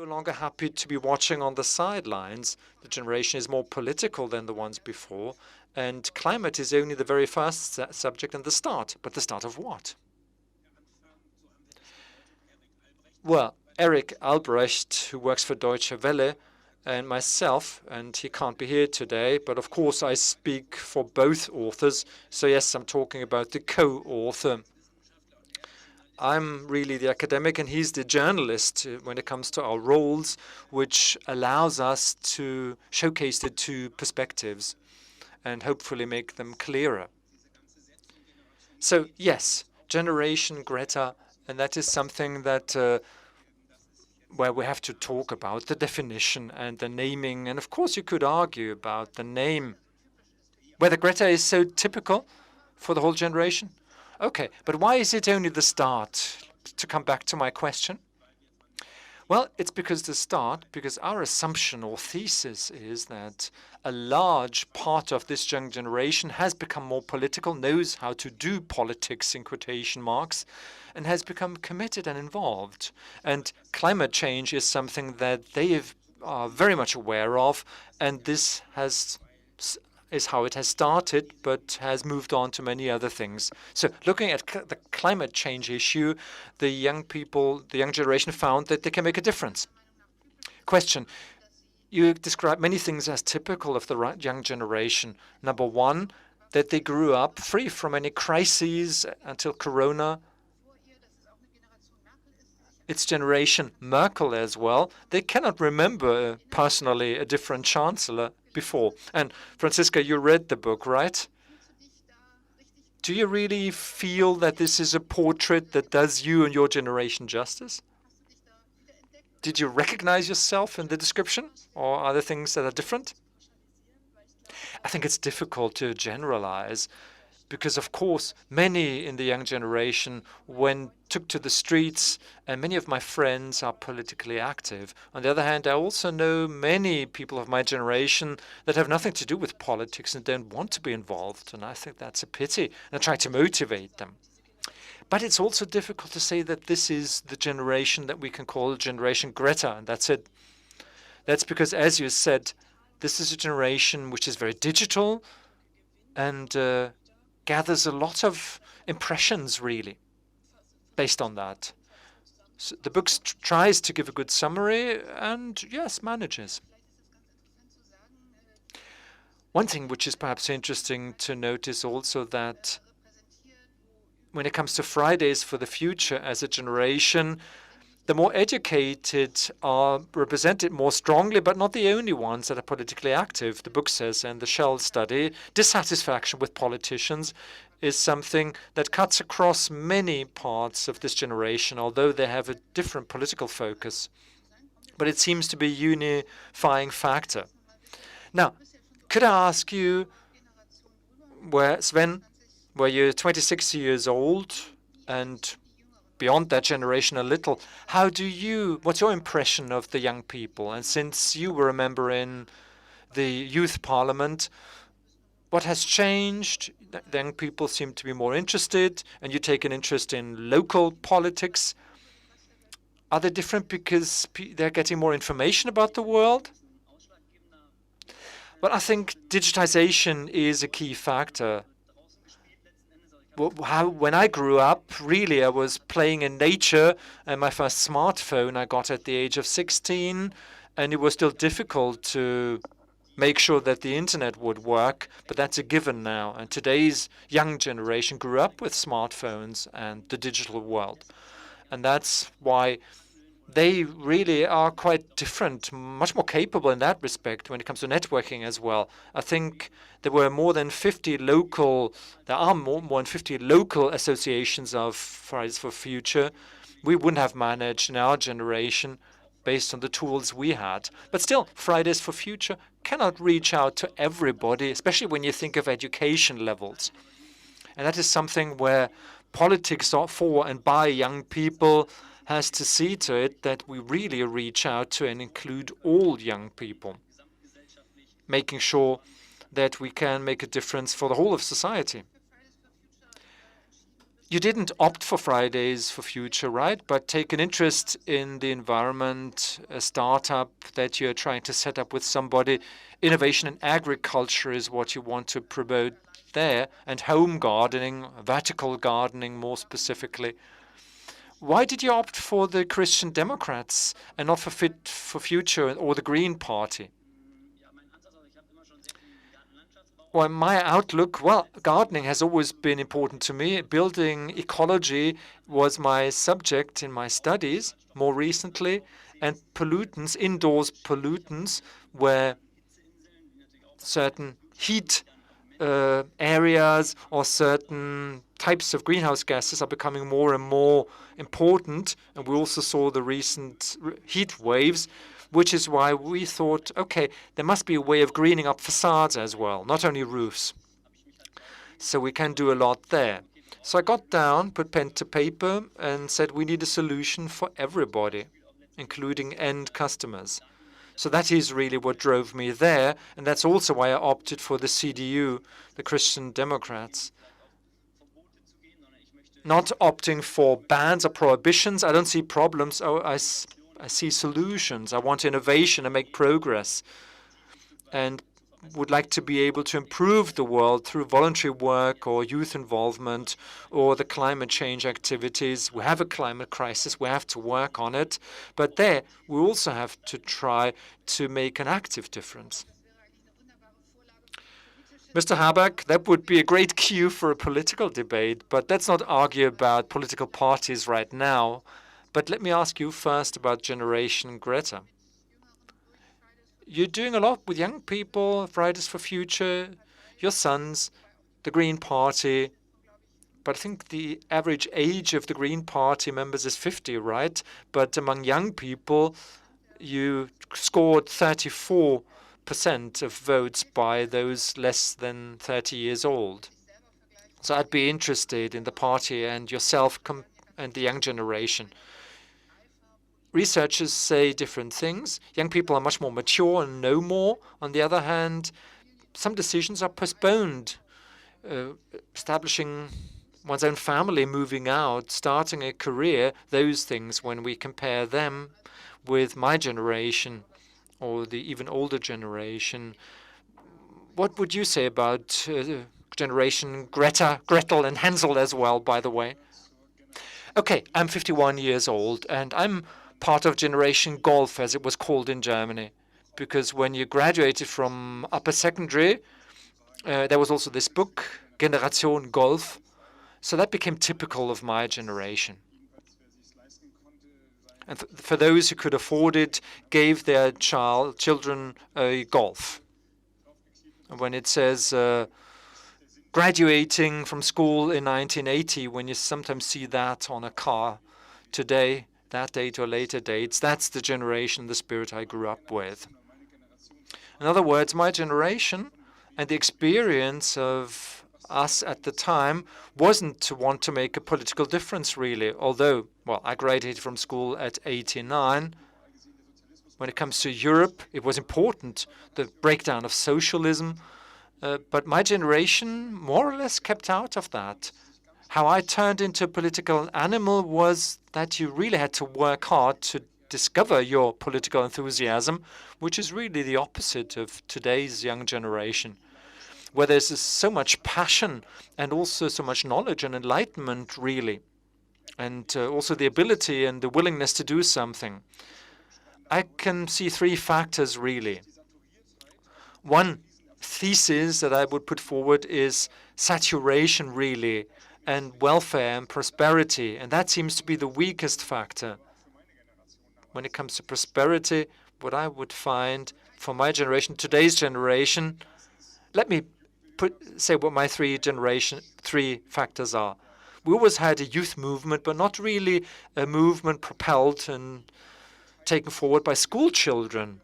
no longer happy to be watching on the sidelines. The generation is more political than the ones before, and climate is only the very first subject and the start. But the start of what? Well, Eric Albrecht, who works for Deutsche Welle, and myself, and he can't be here today, but of course I speak for both authors. So yes, I'm talking about the co-author. I'm really the academic and he's the journalist when it comes to our roles, which allows us to showcase the two perspectives and hopefully make them clearer. So yes, Generation Greta, and that is something that where we have to talk about the definition and the naming. And of course, you could argue about the name, whether Greta is so typical for the whole generation. Okay, but why is it only the start? To come back to my question. Well, it's because our assumption or thesis is that a large part of this young generation has become more political, knows how to do politics in quotation marks, and has become committed and involved. And climate change is something that they are very much aware of, and this is how it has started, but has moved on to many other things. So looking at the climate change issue, the young people, the young generation found that they can make a difference. Question. You describe many things as typical of the young generation. Number one, that they grew up free from any crises until Corona. It's Generation Merkel as well. They cannot remember personally a different chancellor before. And Franziska, you read the book, right? Do you really feel that this is a portrait that does you and your generation justice? Did you recognize yourself in the description, or are there things that are different? I think it's difficult to generalize because, of course, many in the young generation took to the streets, and many of my friends are politically active. On the other hand, I also know many people of my generation that have nothing to do with politics and don't want to be involved, and I think that's a pity, and I try to motivate them. But it's also difficult to say that this is the generation that we can call Generation Greta, and that's it. That's because, as you said, this is a generation which is very digital and gathers a lot of impressions, really, based on that. So the book tries to give a good summary and, yes, manages. One thing which is perhaps interesting to notice also that when it comes to Fridays for the Future as a generation, the more educated are represented more strongly, but not the only ones that are politically active, the book says, and the Shell study. Dissatisfaction with politicians is something that cuts across many parts of this generation, although they have a different political focus. But it seems to be a unifying factor. Now, could I ask you, Sven, where you're 26 years old and beyond that generation a little, what's your impression of the young people? And since you were a member in the youth parliament, what has changed? The young people seem to be more interested, and you take an interest in local politics. Are they different because they're getting more information about the world? Well, I think digitization is a key factor. When I grew up, really, I was playing in nature, and my first smartphone I got at the age of 16, and it was still difficult to make sure that the internet would work, but that's a given now. And today's young generation grew up with smartphones and the digital world. And that's why they really are quite different, much more capable in that respect when it comes to networking as well. I think there are more than 50 local associations of Fridays for Future. We wouldn't have managed in our generation based on the tools we had. But still, Fridays for Future cannot reach out to everybody, especially when you think of education levels. And that is something where politics for and by young people has to see to it that we really reach out to and include all young people, making sure that we can make a difference for the whole of society. You didn't opt for Fridays for Future, right? But take an interest in the environment, a startup that you're trying to set up with somebody. Innovation in agriculture is what you want to promote there, and home gardening, vertical gardening more specifically. Why did you opt for the Christian Democrats and not for Fit for Future or the Green Party? Well, my outlook, well, gardening has always been important to me. Building ecology was my subject in my studies more recently, and pollutants, indoors pollutants, where certain heat areas or certain types of greenhouse gases are becoming more and more important. And we also saw the recent heat waves, which is why we thought, okay, there must be a way of greening up facades as well, not only roofs. So we can do a lot there. So I got down, put pen to paper, and said we need a solution for everybody, including end customers. So that is really what drove me there, and that's also why I opted for the CDU, the Christian Democrats. Not opting for bans or prohibitions. I don't see problems. Oh, I see solutions. I want innovation and make progress, and would like to be able to improve the world through voluntary work or youth involvement or the climate change activities. We have a climate crisis. We have to work on it. But there, we also have to try to make an active difference. Mr. Habeck, that would be a great cue for a political debate, but let's not argue about political parties right now. But let me ask you first about Generation Greta. You're doing a lot with young people, Fridays for Future, your sons, the Green Party. But I think the average age of the Green Party members is 50, right? But among young people, you scored 34% of votes by those less than 30 years old. So I'd be interested in the party and yourself and the young generation. Researchers say different things. Young people are much more mature and know more. On the other hand, some decisions are postponed. Establishing one's own family, moving out, starting a career, those things, when we compare them with my generation or the even older generation. What would you say about Generation Greta, Gretel, and Hansel as well, by the way? Okay, I'm 51 years old, and I'm part of Generation Golf, as it was called in Germany, because when you graduated from upper secondary, there was also this book, Generation Golf, so that became typical of my generation. And for those who could afford it, gave their children a Golf. And when it says graduating from school in 1980, when you sometimes see that on a car today, that date or later dates, that's the generation, the spirit I grew up with. In other words, my generation and the experience of us at the time wasn't to want to make a political difference, really, although, well, I graduated from school at 89. When it comes to Europe, it was important, the breakdown of socialism, but my generation more or less kept out of that. How I turned into a political animal was that you really had to work hard to discover your political enthusiasm, which is really the opposite of today's young generation, where there's so much passion and also so much knowledge and enlightenment, really, and also the ability and the willingness to do something. I can see three factors, really. One thesis that I would put forward is saturation, really, and welfare and prosperity, and that seems to be the weakest factor. When it comes to prosperity, what I would find for my generation, today's generation, let me say what my three factors are. We always had a youth movement, but not really a movement propelled and taken forward by school children.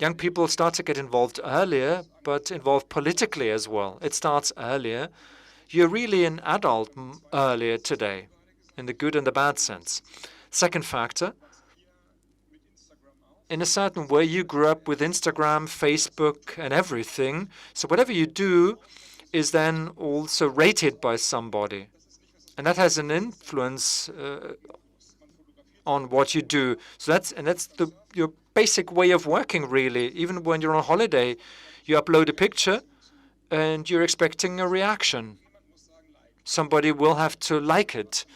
Young people start to get involved earlier, but involved politically as well. It starts earlier. You're really an adult earlier today, in the good and the bad sense. Second factor, in a certain way, you grew up with Instagram, Facebook, and everything. So whatever you do is then also rated by somebody. And that has an influence on what you do. So that's your basic way of working, really. Even when you're on holiday, you upload a picture and you're expecting a reaction. Somebody will have to like it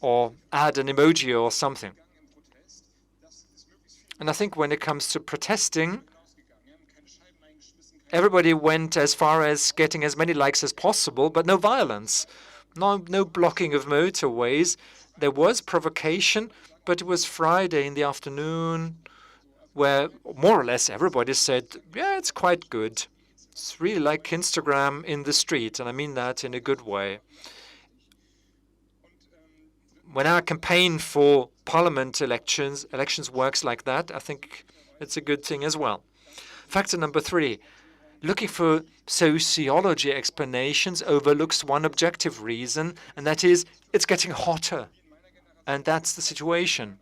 or add an emoji or something. And I think when it comes to protesting, everybody went as far as getting as many likes as possible, but no violence, no blocking of motorways. There was provocation, but it was Friday in the afternoon where more or less everybody said, yeah, it's quite good. It's really like Instagram in the street, and I mean that in a good way. When our campaign for parliament elections works like that, I think it's a good thing as well. Factor number 3, looking for sociology explanations overlooks one objective reason, and that is it's getting hotter. And that's the situation.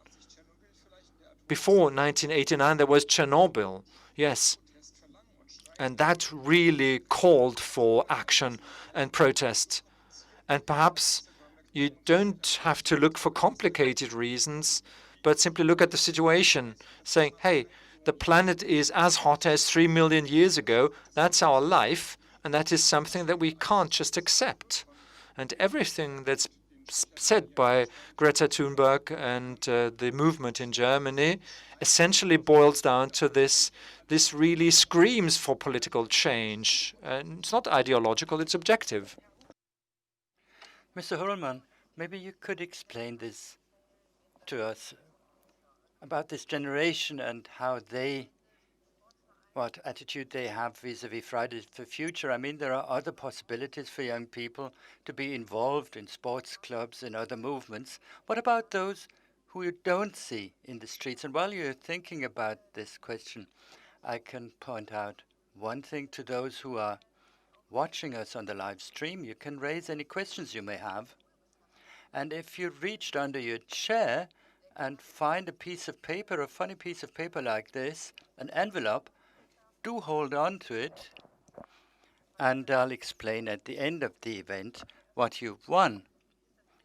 Before 1989, there was Chernobyl, yes. And that really called for action and protest. And perhaps you don't have to look for complicated reasons, but simply look at the situation, saying, hey, the planet is as hot as 3 million years ago. That's our life, and that is something that we can't just accept. And everything that's said by Greta Thunberg and the movement in Germany essentially boils down to this. This really screams for political change. And it's not ideological, it's objective. Mr. Hullman, maybe you could explain this to us about this generation and how what attitude they have vis-a-vis Fridays for Future. I mean, there are other possibilities for young people to be involved in sports clubs and other movements. What about those who you don't see in the streets? And while you're thinking about this question, I can point out one thing to those who are watching us on the live stream. You can raise any questions you may have. And if you reached under your chair and find a piece of paper, a funny piece of paper like this, an envelope, do hold on to it. And I'll explain at the end of the event what you've won,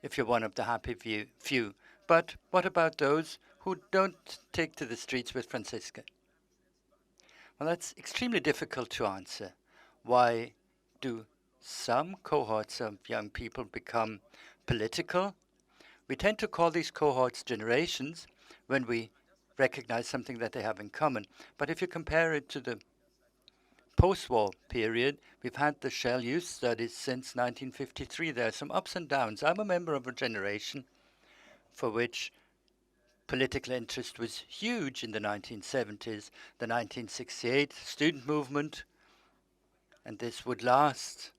if you're one of the happy few. But what about those who don't take to the streets with Franziska? Well, that's extremely difficult to answer. Why do some cohorts of young people become political? We tend to call these cohorts generations when we recognize something that they have in common. But if you compare it to the post-war period, we've had the Shell Youth Studies since 1953. There are some ups and downs. I'm a member of a generation for which political interest was huge in the 1970s, the 1968 student movement, and this would last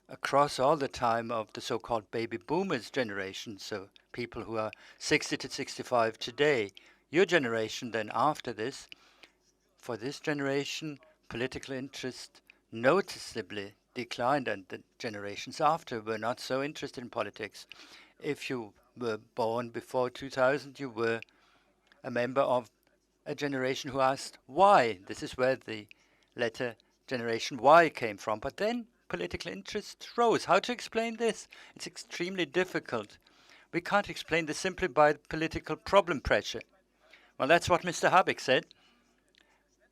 across all the time of the so-called baby boomers generation, so people who are 60 to 65 today. Your generation then after this, for this generation, political interest noticeably declined, and the generations after were not so interested in politics. If you were born before 2000, you were a member of a generation who asked why. This is where the letter Generation Y came from. But then political interest rose. How to explain this? It's extremely difficult. We can't explain this simply by political problem pressure. Well, that's what Mr. Habeck said.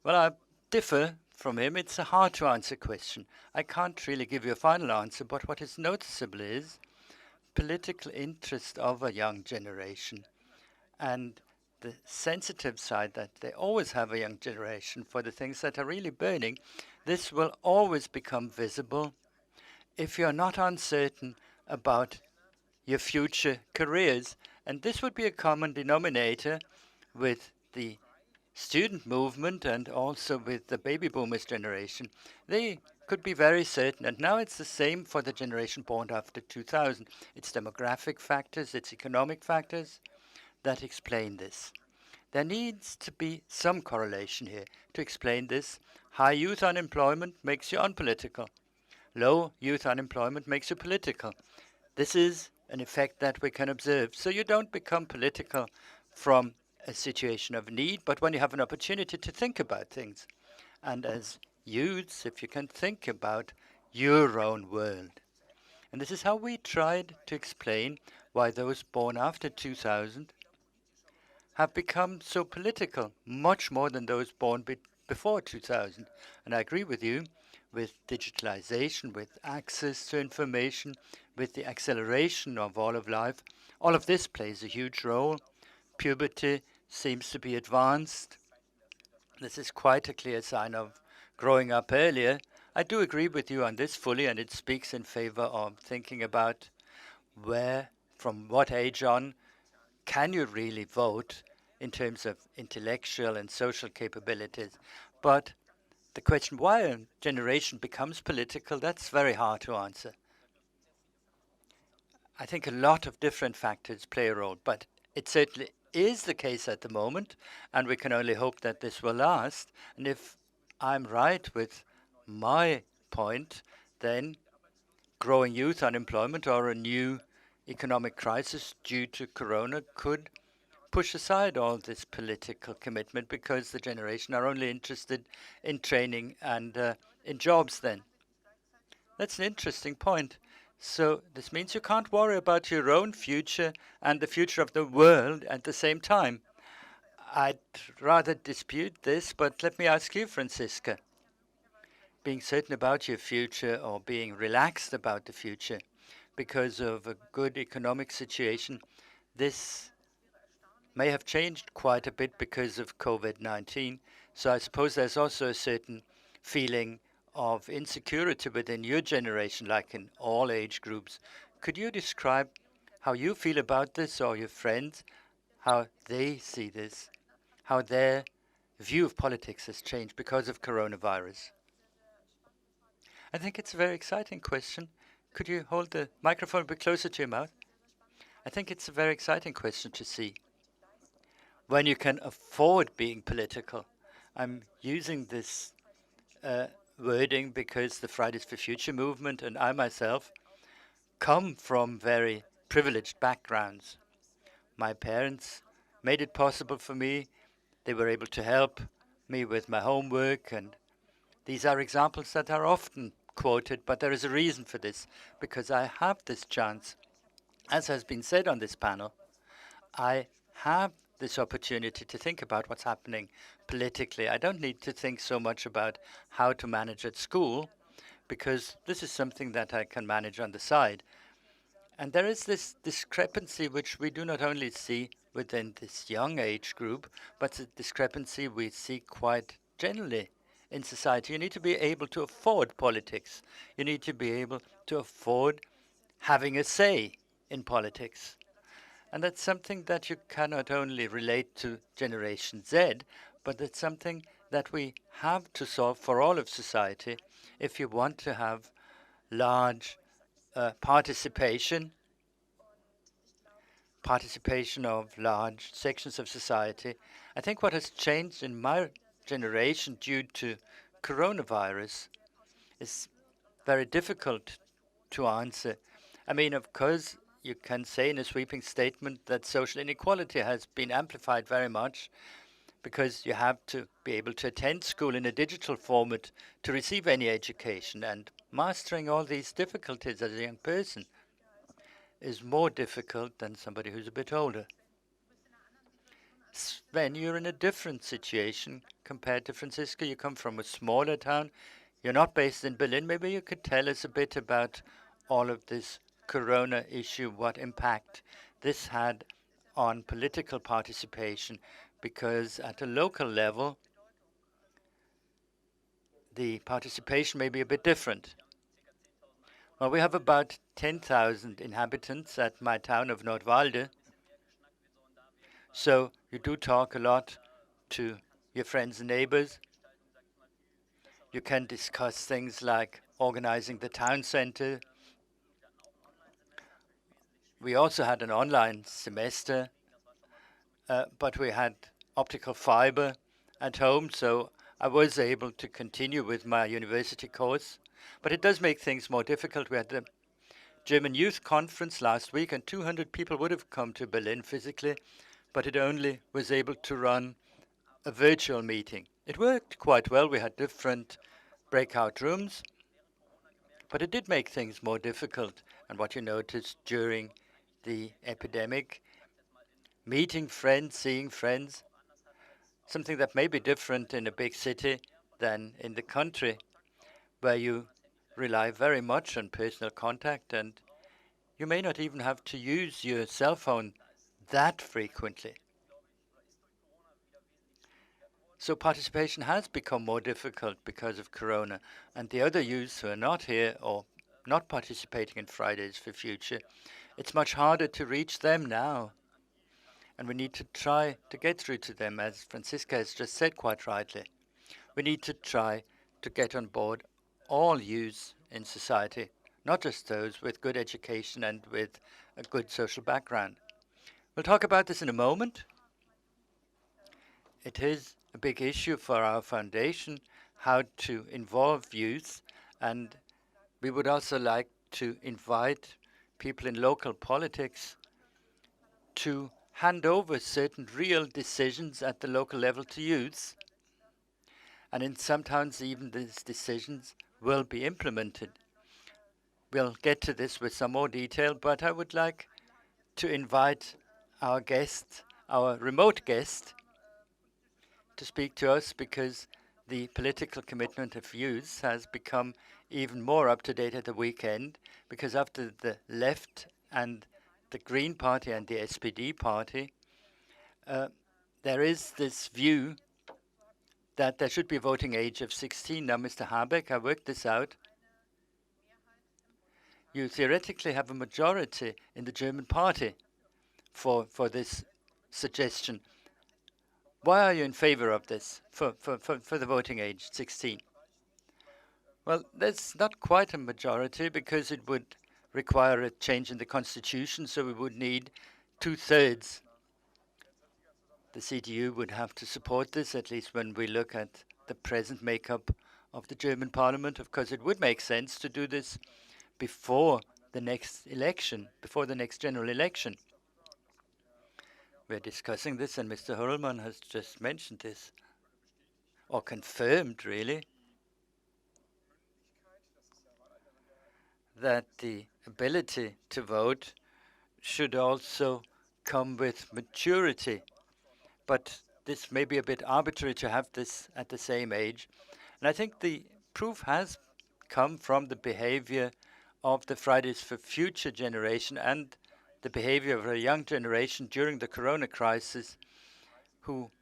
Well, I differ from him. It's a hard to answer question. I can't really give you a final answer, but what is noticeable is political interest of a young generation and the sensitive side that they always have a young generation for the things that are really burning. This will always become visible if you're not uncertain about your future careers. And this would be a common denominator with the student movement and also with the baby boomers generation. They could be very certain, and now it's the same for the generation born after 2000. It's demographic factors, it's economic factors that explain this. There needs to be some correlation here to explain this. High youth unemployment makes you unpolitical. Low youth unemployment makes you political. This is an effect that we can observe. So you don't become political from a situation of need, but when you have an opportunity to think about things. And as youths, if you can think about your own world, And this is how we tried to explain why those born after 2000 have become so political, much more than those born before 2000. And I agree with you, with digitalization, with access to information, with the acceleration of all of life, all of this plays a huge role. Puberty seems to be advanced. This is quite a clear sign of growing up earlier. I do agree with you on this fully, and it speaks in favor of thinking about where, from what age on, can you really vote in terms of intellectual and social capabilities. But the question why a generation becomes political, that's very hard to answer. I think a lot of different factors play a role, but it certainly is the case at the moment, and we can only hope that this will last. And if I'm right with my point, then growing youth unemployment or a new economic crisis due to corona could push aside all this political commitment because the generation are only interested in training and in jobs then. That's an interesting point. So this means you can't worry about your own future and the future of the world at the same time. I'd rather dispute this, but let me ask you, Franziska. Being certain about your future or being relaxed about the future because of a good economic situation, this may have changed quite a bit because of COVID-19. So I suppose there's also a certain feeling of insecurity within your generation, like in all age groups. Could you describe how you feel about this, or your friends, how they see this, how their view of politics has changed because of coronavirus? I think it's a very exciting question. Could you hold the microphone a bit closer to your mouth? I think it's a very exciting question to see when you can afford being political. I'm using this wording because the Fridays for Future movement and I myself come from very privileged backgrounds. My parents made it possible for me. They were able to help me with my homework, and these are examples that are often quoted, but there is a reason for this, because I have this chance. As has been said on this panel, I have this opportunity to think about what's happening politically. I don't need to think so much about how to manage at school, because this is something that I can manage on the side. And there is this discrepancy which we do not only see within this young age group, but a discrepancy we see quite generally in society. You need to be able to afford politics. You need to be able to afford having a say in politics. And that's something that you cannot only relate to Generation Z, but it's something that we have to solve for all of society if you want to have large participation of large sections of society. I think what has changed in my generation due to coronavirus is very difficult to answer. I mean, of course, you can say in a sweeping statement that social inequality has been amplified very much because you have to be able to attend school in a digital format to receive any education, and mastering all these difficulties as a young person is more difficult than somebody who's a bit older. Sven, you're in a different situation compared to Francisco. You come from a smaller town. You're not based in Berlin. Maybe you could tell us a bit about all of this corona issue, what impact this had on political participation, because at a local level, the participation may be a bit different. Well, we have about 10,000 inhabitants at my town of Nordwalde. So you do talk a lot to your friends and neighbors. You can discuss things like organizing the town center. We also had an online semester, but we had optical fiber at home, so I was able to continue with my university course. But it does make things more difficult. We had the German Youth Conference last week, and 200 people would have come to Berlin physically, but it only was able to run a virtual meeting. It worked quite well. We had different breakout rooms, But it did make things more difficult. And what you noticed during the epidemic, meeting friends, seeing friends, something that may be different in a big city than in the country, where you rely very much on personal contact, and you may not even have to use your cell phone that frequently. So participation has become more difficult because of Corona, and the other youths who are not here or not participating in Fridays for Future, it's much harder to reach them now. And we need to try to get through to them, as Franziska has just said quite rightly. We need to try to get on board all youths in society, not just those with good education and with a good social background. We'll talk about this in a moment. It is a big issue for our foundation, how to involve youth, and we would also like to invite people in local politics to hand over certain real decisions at the local level to youths. And in sometimes even these decisions will be implemented. We'll get to this with some more detail, but I would like to invite our guest, our remote guest, to speak to us, because the political commitment of youth has become even more up to date at the weekend, because after the left and the Green Party and the SPD Party, there is this view that there should be a voting age of 16. Now, Mr. Habeck, I worked this out. You theoretically have a majority in the German party for this suggestion. Why are you in favor of this, for the voting age, 16? Well, that's not quite a majority, because it would require a change in the constitution, so we would need 2/3. The CDU would have to support this, at least when we look at the present makeup of the German parliament. Of course, it would make sense to do this before the next election, before the next general election. We're discussing this, and Mr. Hurlmann has just mentioned this, or confirmed, really, that the ability to vote should also come with maturity. But this may be a bit arbitrary to have this at the same age. And I think the proof has come from the behavior of the Fridays for Future generation and the behavior of a young generation during the Corona crisis, who,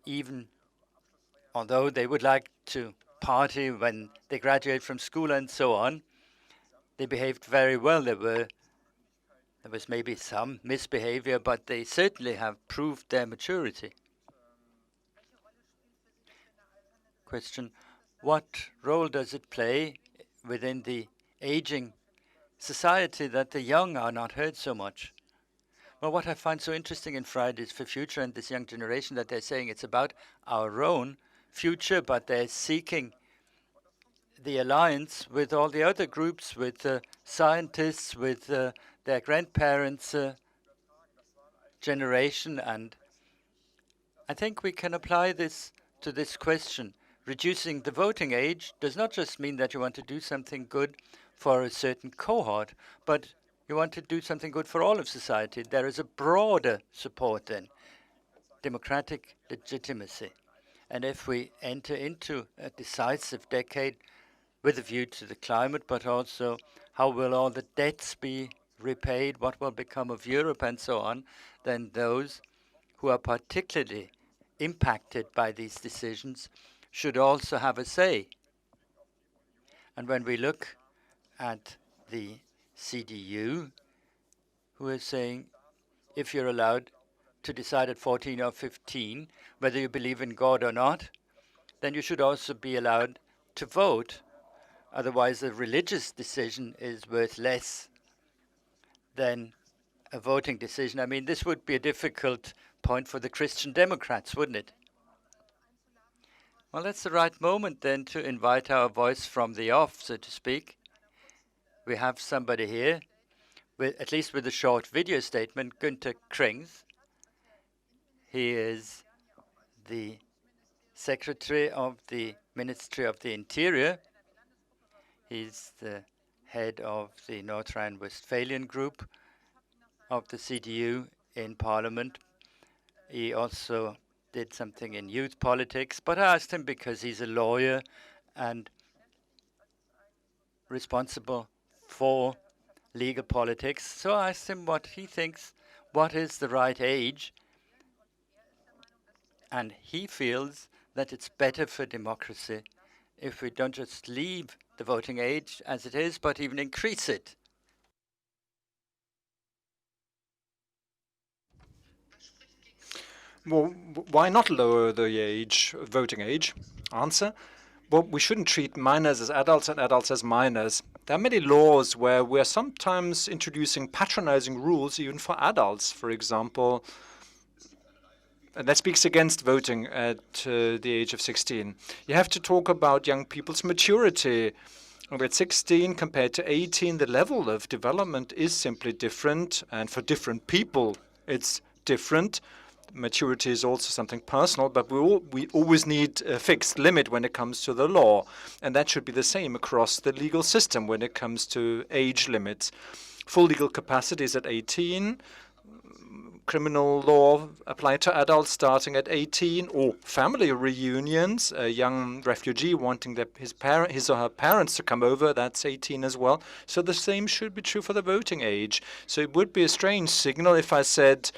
even although they would like to party when they graduate from school and so on, they behaved very well. There was maybe some misbehavior, but they certainly have proved their maturity. Question: what role does it play within the aging society that the young are not heard so much? Well, what I find so interesting in Fridays for Future and this young generation, that they're saying it's about our own future, but they're seeking the alliance with all the other groups, with scientists, with their grandparents' generation. And I think we can apply this to this question. Reducing the voting age does not just mean that you want to do something good for a certain cohort, but you want to do something good for all of society. There is a broader support then, democratic legitimacy. And if we enter into a decisive decade with a view to the climate, but also how will all the debts be repaid, what will become of Europe and so on, then those who are particularly impacted by these decisions should also have a say. And when we look at the CDU, who is saying, if you're allowed to decide at 14 or 15 whether you believe in God or not, then you should also be allowed to vote. Otherwise, a religious decision is worth less than a voting decision. I mean, this would be a difficult point for the Christian Democrats, wouldn't it? Well, that's the right moment then to invite our voice from the off, so to speak. We have somebody here, at least with a short video statement, Günther Krings. He is the Secretary of the Ministry of the Interior. He's the head of the North Rhine-Westphalian group of the CDU in Parliament. He also did something in youth politics, but I asked him because he's a lawyer and responsible for legal politics. So I asked him what he thinks, what is the right age. And he feels that it's better for democracy if we don't just leave the voting age as it is, but even increase it. Well, why not lower the voting age? Answer: well, we shouldn't treat minors as adults and adults as minors. There are many laws where we're sometimes introducing patronizing rules even for adults. For example, and that speaks against voting at the age of 16. You have to talk about young people's maturity. At 16 compared to 18, the level of development is simply different, and for different people, it's different. Maturity is also something personal, but we always need a fixed limit when it comes to the law, and that should be the same across the legal system when it comes to age limits. Full legal capacity is at 18. Criminal law applied to adults starting at 18, or family reunions, a young refugee wanting his or her parents to come over, that's 18 as well. So the same should be true for the voting age. So it would be a strange signal if I said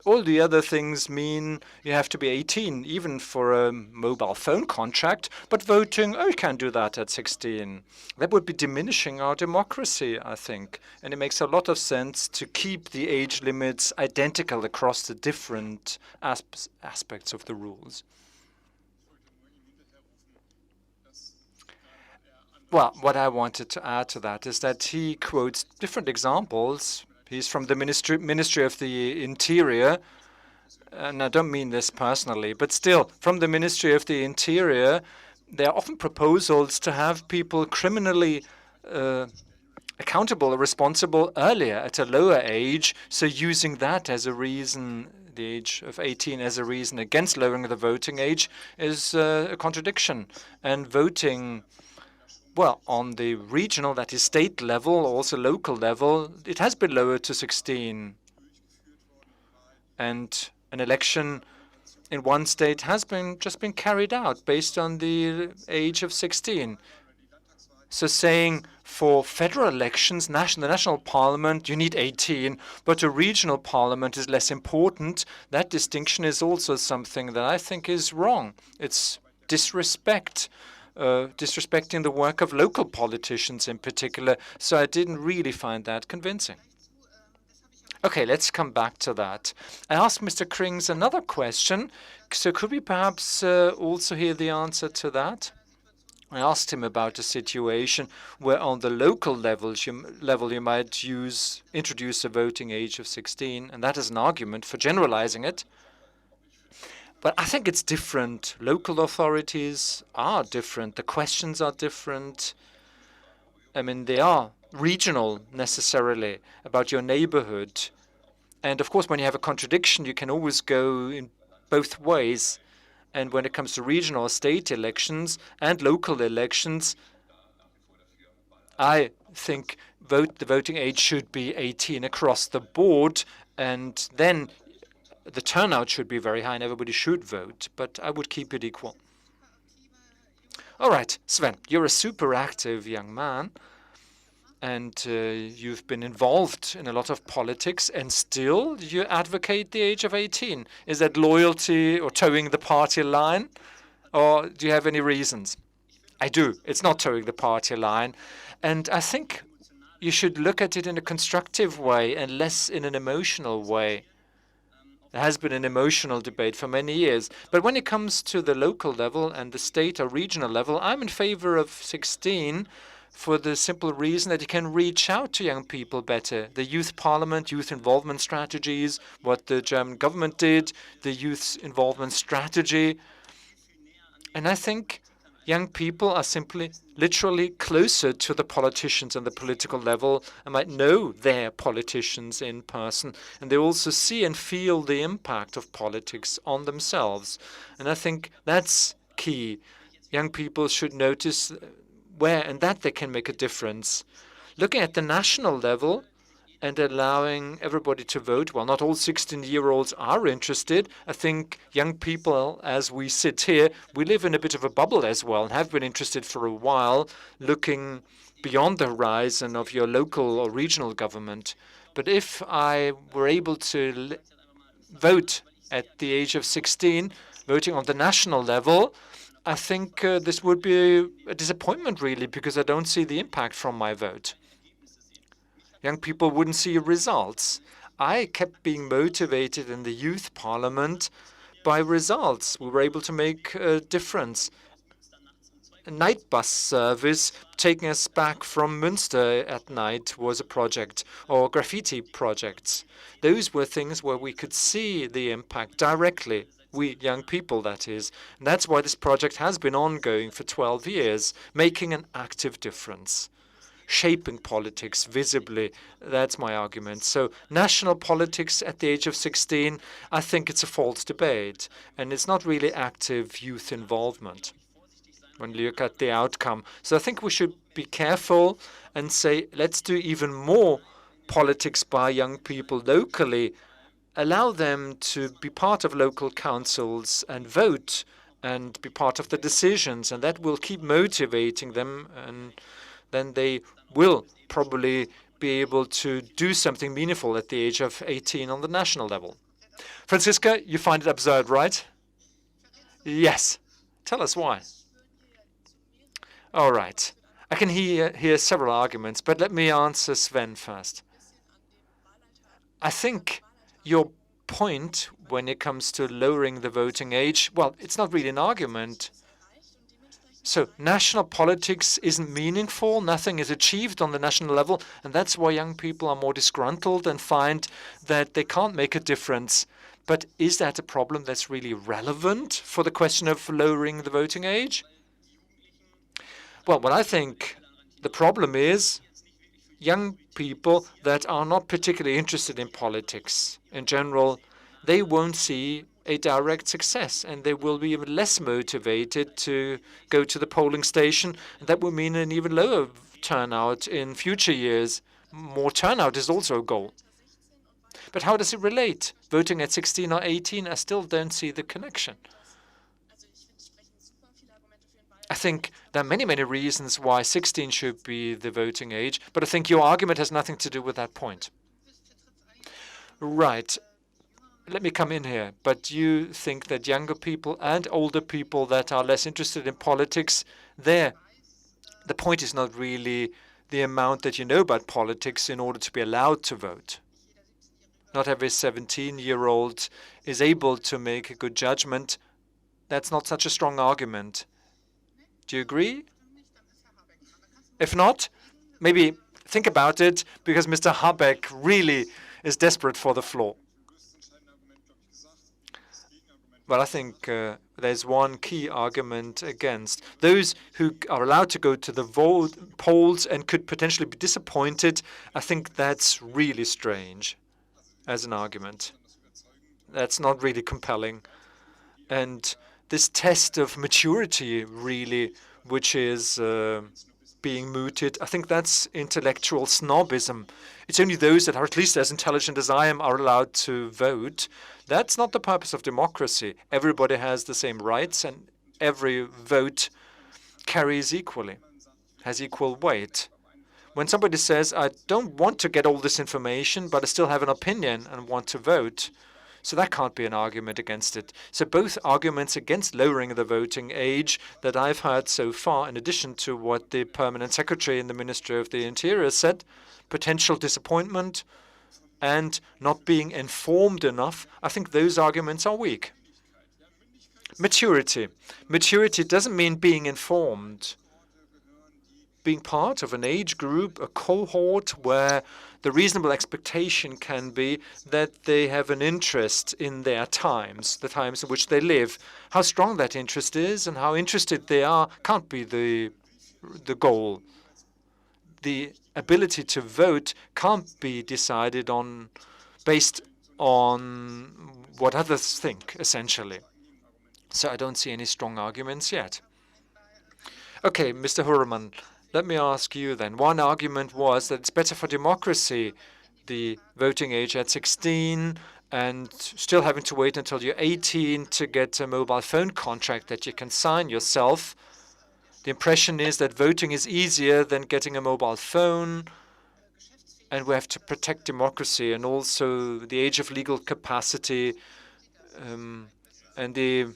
all the other things mean you have to be 18, even for a mobile phone contract, but voting, oh, you can't do that at 16. That would be diminishing our democracy, I think. And it makes a lot of sense to keep the age limits identical across the different aspects of the rules. Well, what I wanted to add to that is that he quotes different examples. He's from the Ministry of the Interior, and I don't mean this personally, but still, from the Ministry of the Interior, there are often proposals to have people criminally accountable or responsible earlier at a lower age, so using that as a reason, the age of 18 as a reason against lowering the voting age is a contradiction. And voting, well, on the regional, that is state level, also local level, it has been lowered to 16. And an election in one state has just been carried out based on the age of 16. So saying for federal elections, the national parliament, you need 18, but a regional parliament is less important, that distinction is also something that I think is wrong. It's disrespecting the work of local politicians in particular, so I didn't really find that convincing. Okay, let's come back to that. I asked Mr. Krings another question, so could we perhaps also hear the answer to that? I asked him about a situation where on the local level you might introduce a voting age of 16, and that is an argument for generalizing it. But I think it's different. Local authorities are different. The questions are different. I mean, they are regional necessarily, about your neighborhood. And of course, when you have a contradiction, you can always go in both ways. And when it comes to regional state elections and local elections, I think the voting age should be 18 across the board, and then the turnout should be very high and everybody should vote, but I would keep it equal. All right, Sven, you're a super active young man, and you've been involved in a lot of politics, and still you advocate the age of 18. Is that loyalty or towing the party line, or do you have any reasons? I do. It's not towing the party line, and I think you should look at it in a constructive way and less in an emotional way. There has been an emotional debate for many years. But when it comes to the local level and the state or regional level, I'm in favor of 16 for the simple reason that you can reach out to young people better. The youth parliament, youth involvement strategies, what the German government did, the youth involvement strategy. And I think young people are simply literally closer to the politicians on the political level and might know their politicians in person. And they also see and feel the impact of politics on themselves. And I think that's key. Young people should notice where and that they can make a difference. Looking at the national level and allowing everybody to vote, well, not all 16-year-olds are interested. I think young people, as we sit here, we live in a bit of a bubble as well and have been interested for a while, looking beyond the horizon of your local or regional government. But if I were able to vote at the age of 16, voting on the national level, I think this would be a disappointment, really, because I don't see the impact from my vote. Young people wouldn't see results. I kept being motivated in the youth parliament by results. We were able to make a difference. A night bus service taking us back from Münster at night was a project, or graffiti projects. Those were things where we could see the impact directly. We young people, that is. And that's why this project has been ongoing for 12 years, making an active difference. Shaping politics visibly. That's my argument. So national politics at the age of 16, I think it's a false debate. And it's not really active youth involvement when you look at the outcome. So I think we should be careful and say, let's do even more politics by young people locally. Allow them to be part of local councils and vote and be part of the decisions. And that will keep motivating them. And then they will probably be able to do something meaningful at the age of 18 on the national level. Franziska, you find it absurd, right? Yes. Tell us why. All right. I can hear several arguments, but let me answer Sven first. I think your point when it comes to lowering the voting age, well, it's not really an argument. So national politics isn't meaningful. Nothing is achieved on the national level. And that's why young people are more disgruntled and find that they can't make a difference. But is that a problem that's really relevant for the question of lowering the voting age? Well, what I think the problem is young people that are not particularly interested in politics in general, they won't see a direct success, and they will be even less motivated to go to the polling station. And that will mean an even lower turnout in future years. More turnout is also a goal. But how does it relate? Voting at 16 or 18, I still don't see the connection. I think there are many, many reasons why 16 should be the voting age, but I think your argument has nothing to do with that point. Right. Let me come in here. But you think that younger people and older people that are less interested in politics, the point is not really the amount that you know about politics in order to be allowed to vote. Not every 17-year-old is able to make a good judgment. That's not such a strong argument. Do you agree? If not, maybe think about it, because Mr. Habeck really is desperate for the floor. But I think there's one key argument against. Those who are allowed to go to the polls and could potentially be disappointed, I think that's really strange as an argument. That's not really compelling. And this test of maturity, really, which is being mooted, I think that's intellectual snobism. It's only those that are at least as intelligent as I am are allowed to vote. That's not the purpose of democracy. Everybody has the same rights, and every vote carries equally, has equal weight. When somebody says, I don't want to get all this information, but I still have an opinion and want to vote, so that can't be an argument against it. So both arguments against lowering the voting age that I've heard so far, in addition to what the permanent secretary in the Ministry of the Interior said, potential disappointment and not being informed enough, I think those arguments are weak. Maturity. Maturity doesn't mean being informed. Being part of an age group, a cohort where the reasonable expectation can be that they have an interest in their times, the times in which they live. How strong that interest is and how interested they are can't be the goal. The ability to vote can't be decided on based on what others think, essentially. So I don't see any strong arguments yet. Okay, Mr. Hurman, let me ask you then. One argument was that it's better for democracy, the voting age at 16, and still having to wait until you're 18 to get a mobile phone contract that you can sign yourself. The impression is that voting is easier than getting a mobile phone, and we have to protect democracy and also the age of legal capacity and the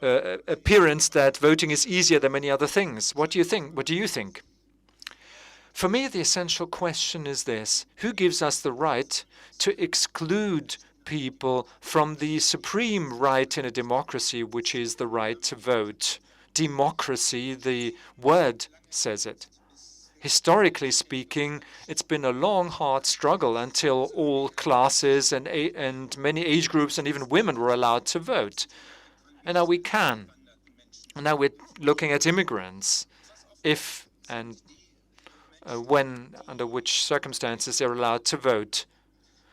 appearance that voting is easier than many other things. What do you think? What do you think? For me, the essential question is this: who gives us the right to exclude people from the supreme right in a democracy, which is the right to vote? Democracy, the word says it. Historically speaking, it's been a long, hard struggle until all classes and many age groups and even women were allowed to vote. And now we can. And now we're looking at immigrants, if and when, under which circumstances they're allowed to vote.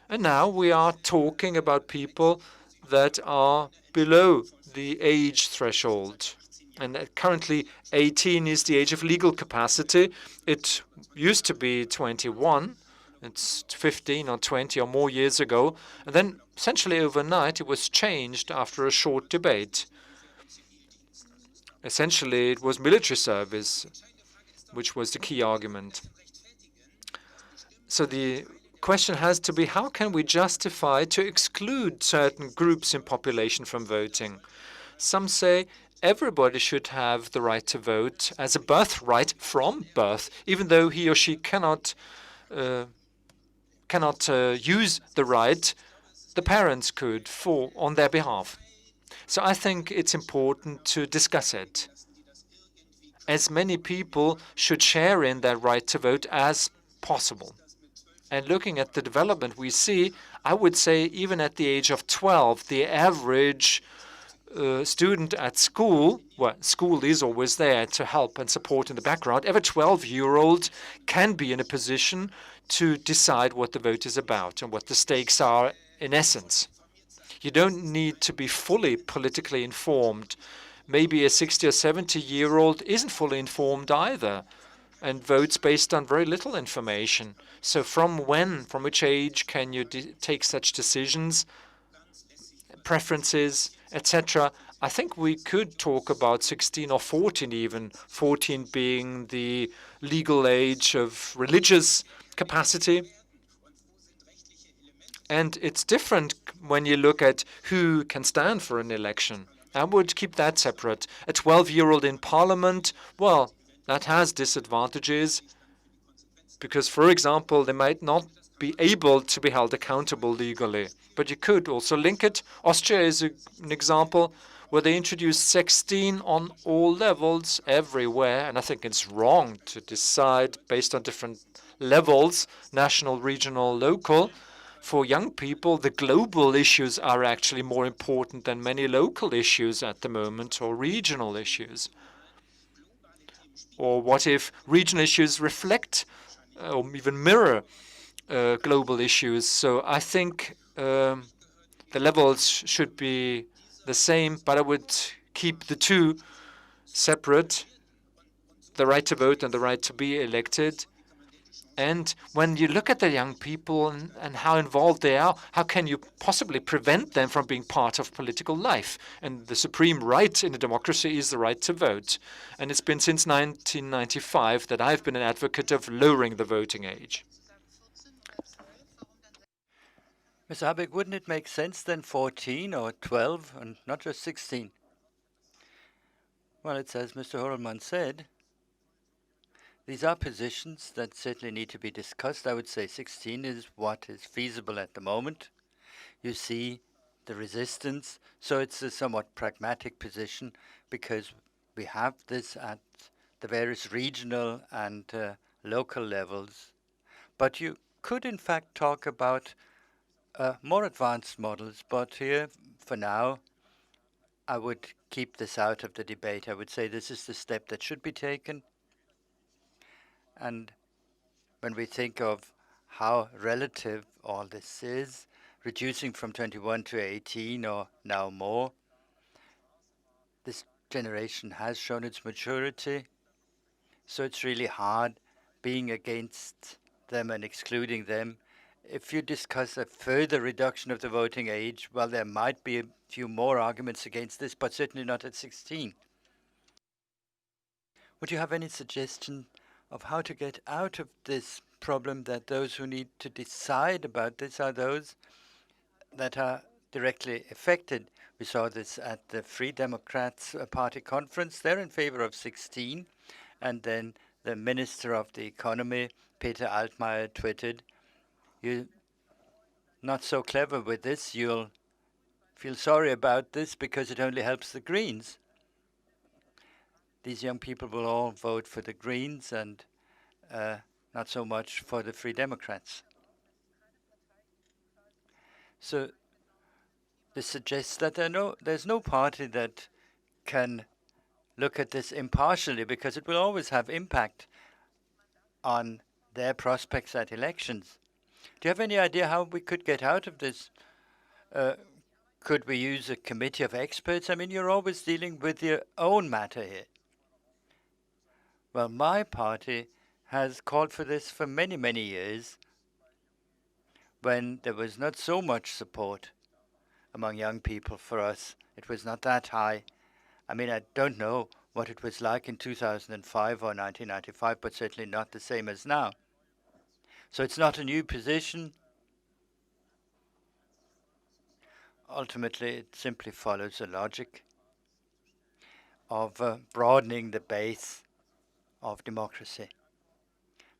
And now we are talking about people that are below the age threshold. And currently, 18 is the age of legal capacity. It used to be 21. It's 15 or 20 or more years ago. And then, essentially overnight, it was changed after a short debate. Essentially, it was military service, which was the key argument. So the question has to be, how can we justify to exclude certain groups in population from voting? Some say everybody should have the right to vote as a birthright from birth, even though he or she cannot use the right. The parents could on their behalf. So I think it's important to discuss it. As many people should share in their right to vote as possible. And looking at the development we see, I would say even at the age of 12, the average student at school, well, school is always there to help and support in the background. Every 12-year-old can be in a position to decide what the vote is about and what the stakes are in essence. You don't need to be fully politically informed. Maybe a 60 or 70-year-old isn't fully informed either and votes based on very little information. So from which age can you take such decisions, preferences, etc.? I think we could talk about 16 or 14 even, 14 being the legal age of religious capacity. And it's different when you look at who can stand for an election. I would keep that separate. A 12-year-old in parliament, well, that has disadvantages because, for example, they might not be able to be held accountable legally. But you could also link it. Austria is an example where they introduced 16 on all levels everywhere, and I think it's wrong to decide based on different levels, national, regional, local. For young people, the global issues are actually more important than many local issues at the moment or regional issues. Or what if regional issues reflect or even mirror global issues? So I think the levels should be the same, but I would keep the two separate, the right to vote and the right to be elected. And when you look at the young people and how involved they are, how can you possibly prevent them from being part of political life? And the supreme right in a democracy is the right to vote. And it's been since 1995 that I've been an advocate of lowering the voting age. Mr. Habeck, wouldn't it make sense then 14 or 12 and not just 16? Well, it's as Mr. Horelman said, these are positions that certainly need to be discussed. I would say 16 is what is feasible at the moment. You see the resistance, so it's a somewhat pragmatic position because we have this at the various regional and local levels. But you could in fact talk about more advanced models, but here for now I would keep this out of the debate. I would say this is the step that should be taken. And when we think of how relative all this is, reducing from 21 to 18 or now more, this generation has shown its maturity. So it's really hard being against them and excluding them. If you discuss a further reduction of the voting age, well, there might be a few more arguments against this, but certainly not at 16. Would you have any suggestion of how to get out of this problem that those who need to decide about this are those that are directly affected? We saw this at the Free Democrats Party conference. They're in favor of 16. And then the Minister of the Economy, Peter Altmaier, tweeted, "You're not so clever with this. You'll feel sorry about this because it only helps the Greens." These young people will all vote for the Greens and not so much for the Free Democrats. So this suggests that there's no party that can look at this impartially, because it will always have impact on their prospects at elections. Do you have any idea how we could get out of this? Could we use a committee of experts? I mean, you're always dealing with your own matter here. Well, my party has called for this for many, many years, when there was not so much support among young people for us. It was not that high. I mean, I don't know what it was like in 2005 or 1995, but certainly not the same as now. So it's not a new position. Ultimately, it simply follows a logic of broadening the base of democracy.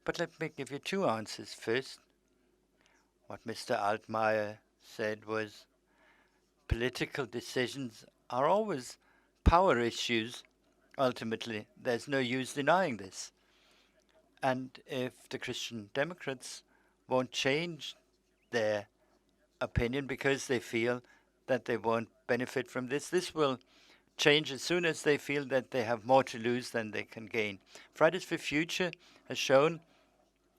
But let me give you two answers. First, what Mr. Altmaier said was, political decisions are always power issues. Ultimately, there's no use denying this. And if the Christian Democrats won't change their opinion because they feel that they won't benefit from this, this will change as soon as they feel that they have more to lose than they can gain. Fridays for Future has shown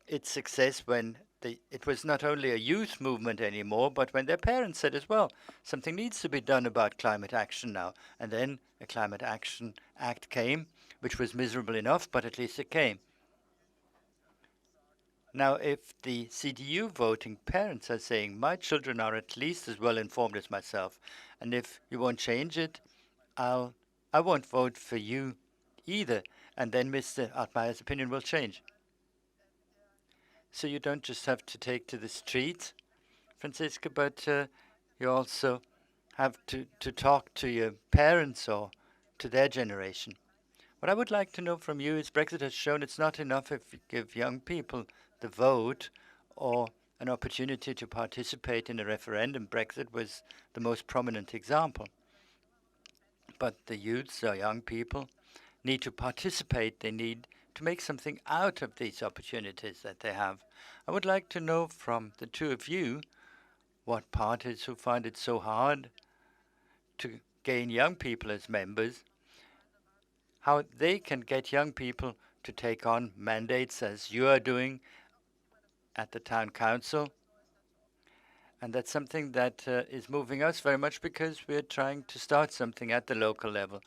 its success when it was not only a youth movement anymore, but when their parents said as well, something needs to be done about climate action now. And then a Climate Action Act came, which was miserable enough, but at least it came. Now, if the CDU voting parents are saying, my children are at least as well informed as myself, and if you won't change it, I won't vote for you either, and then Mr. Altmaier's opinion will change. So you don't just have to take to the street, Franziska, but you also have to talk to your parents or to their generation. What I would like to know from you is, Brexit has shown it's not enough if you give young people the vote or an opportunity to participate in a referendum. Brexit was the most prominent example. But the youths or young people need to participate. They need to make something out of these opportunities that they have. I would like to know from the two of you, what parties who find it so hard to gain young people as members, how they can get young people to take on mandates as you are doing at the town council. And that's something that is moving us very much, because we're trying to start something at the local level.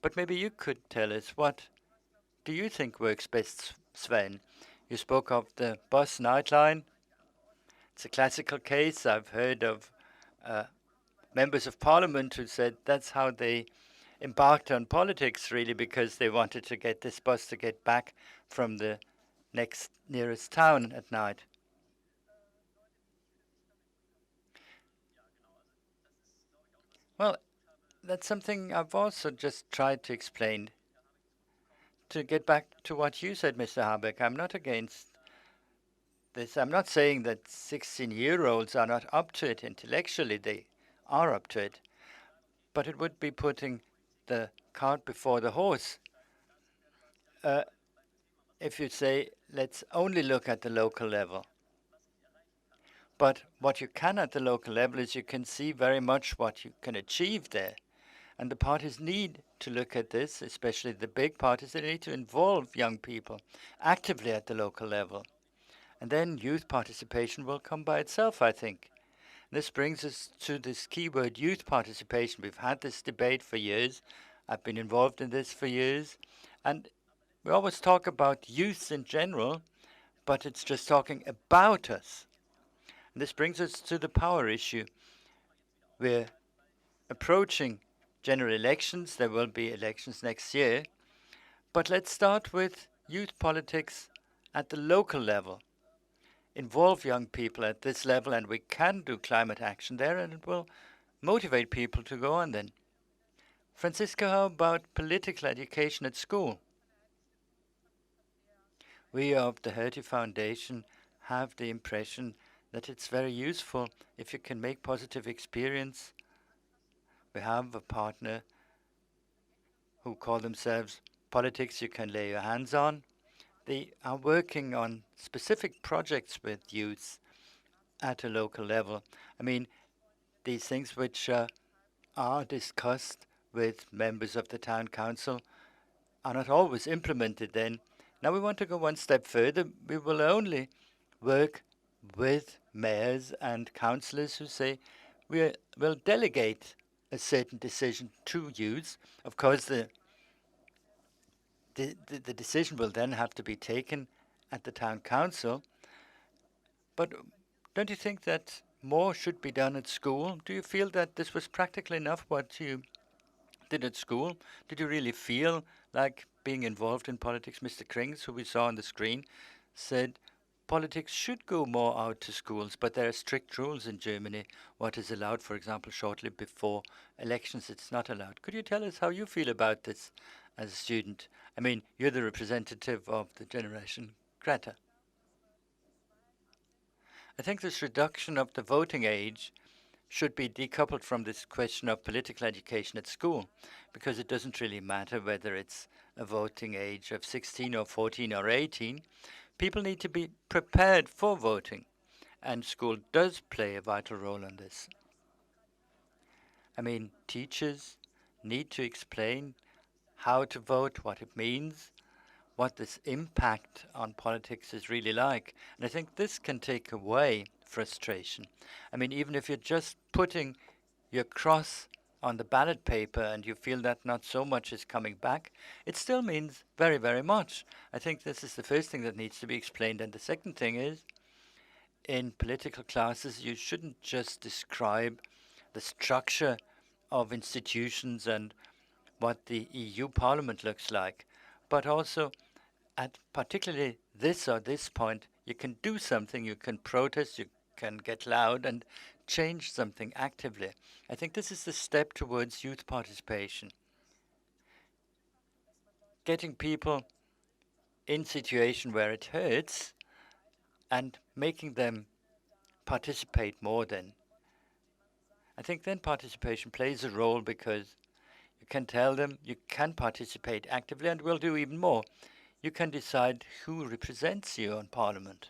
But maybe you could tell us, what do you think works best, Sven? You spoke of the bus nightline. It's a classical case. I've heard of members of parliament who said that's how they embarked on politics, really, because they wanted to get this bus to get back from the next nearest town at night. Well, that's something I've also just tried to explain. To get back to what you said, Mr. Habeck, I'm not against this. I'm not saying that 16-year-olds are not up to it intellectually. They are up to it. But it would be putting the cart before the horse. If you say, let's only look at the local level. But what you can at the local level is you can see very much what you can achieve there. And the parties need to look at this, especially the big parties. They need to involve young people actively at the local level. And then youth participation will come by itself, I think. This brings us to this keyword, youth participation. We've had this debate for years. I've been involved in this for years. And We always talk about youth in general, but it's just talking about us. And this brings us to the power issue. We're approaching general elections. There will be elections next year. But let's start with youth politics at the local level. Involve young people at this level, and we can do climate action there, and it will motivate people to go on then. Francisco, how about political education at school? We of the Hertie Foundation have the impression that it's very useful if you can make positive experience. We have a partner who call themselves Politics You Can Lay Your Hands On. They are working on specific projects with youth at a local level. I mean, these things which are discussed with members of the town council are not always implemented then. Now we want to go one step further. We will only work with mayors and councillors who say we will delegate a certain decision to youth. Of course, the decision will then have to be taken at the town council. But don't you think that more should be done at school? Do you feel that this was practical enough what you did at school? Did you really feel like being involved in politics? Mr. Krings, who we saw on the screen, said politics should go more out to schools, but there are strict rules in Germany. What is allowed, for example, shortly before elections, it's not allowed. Could you tell us how you feel about this as a student? I mean, you're the representative of the generation Greta. I think this reduction of the voting age should be decoupled from this question of political education at school, because it doesn't really matter whether it's a voting age of 16 or 14 or 18. People need to be prepared for voting, and school does play a vital role in this. I mean, teachers need to explain how to vote, what it means, what this impact on politics is really like. And I think this can take away frustration. I mean, even if you're just putting your cross on the ballot paper and you feel that not so much is coming back, it still means very, very much. I think this is the first thing that needs to be explained. And the second thing is, in political classes, you shouldn't just describe the structure of institutions and what the EU Parliament looks like, but also at particularly this or this point, you can do something, you can protest, you can get loud and change something actively. I think this is the step towards youth participation. Getting people in situation where it hurts and making them participate more then. I think then participation plays a role because you can tell them you can participate actively and will do even more. You can decide who represents you on Parliament.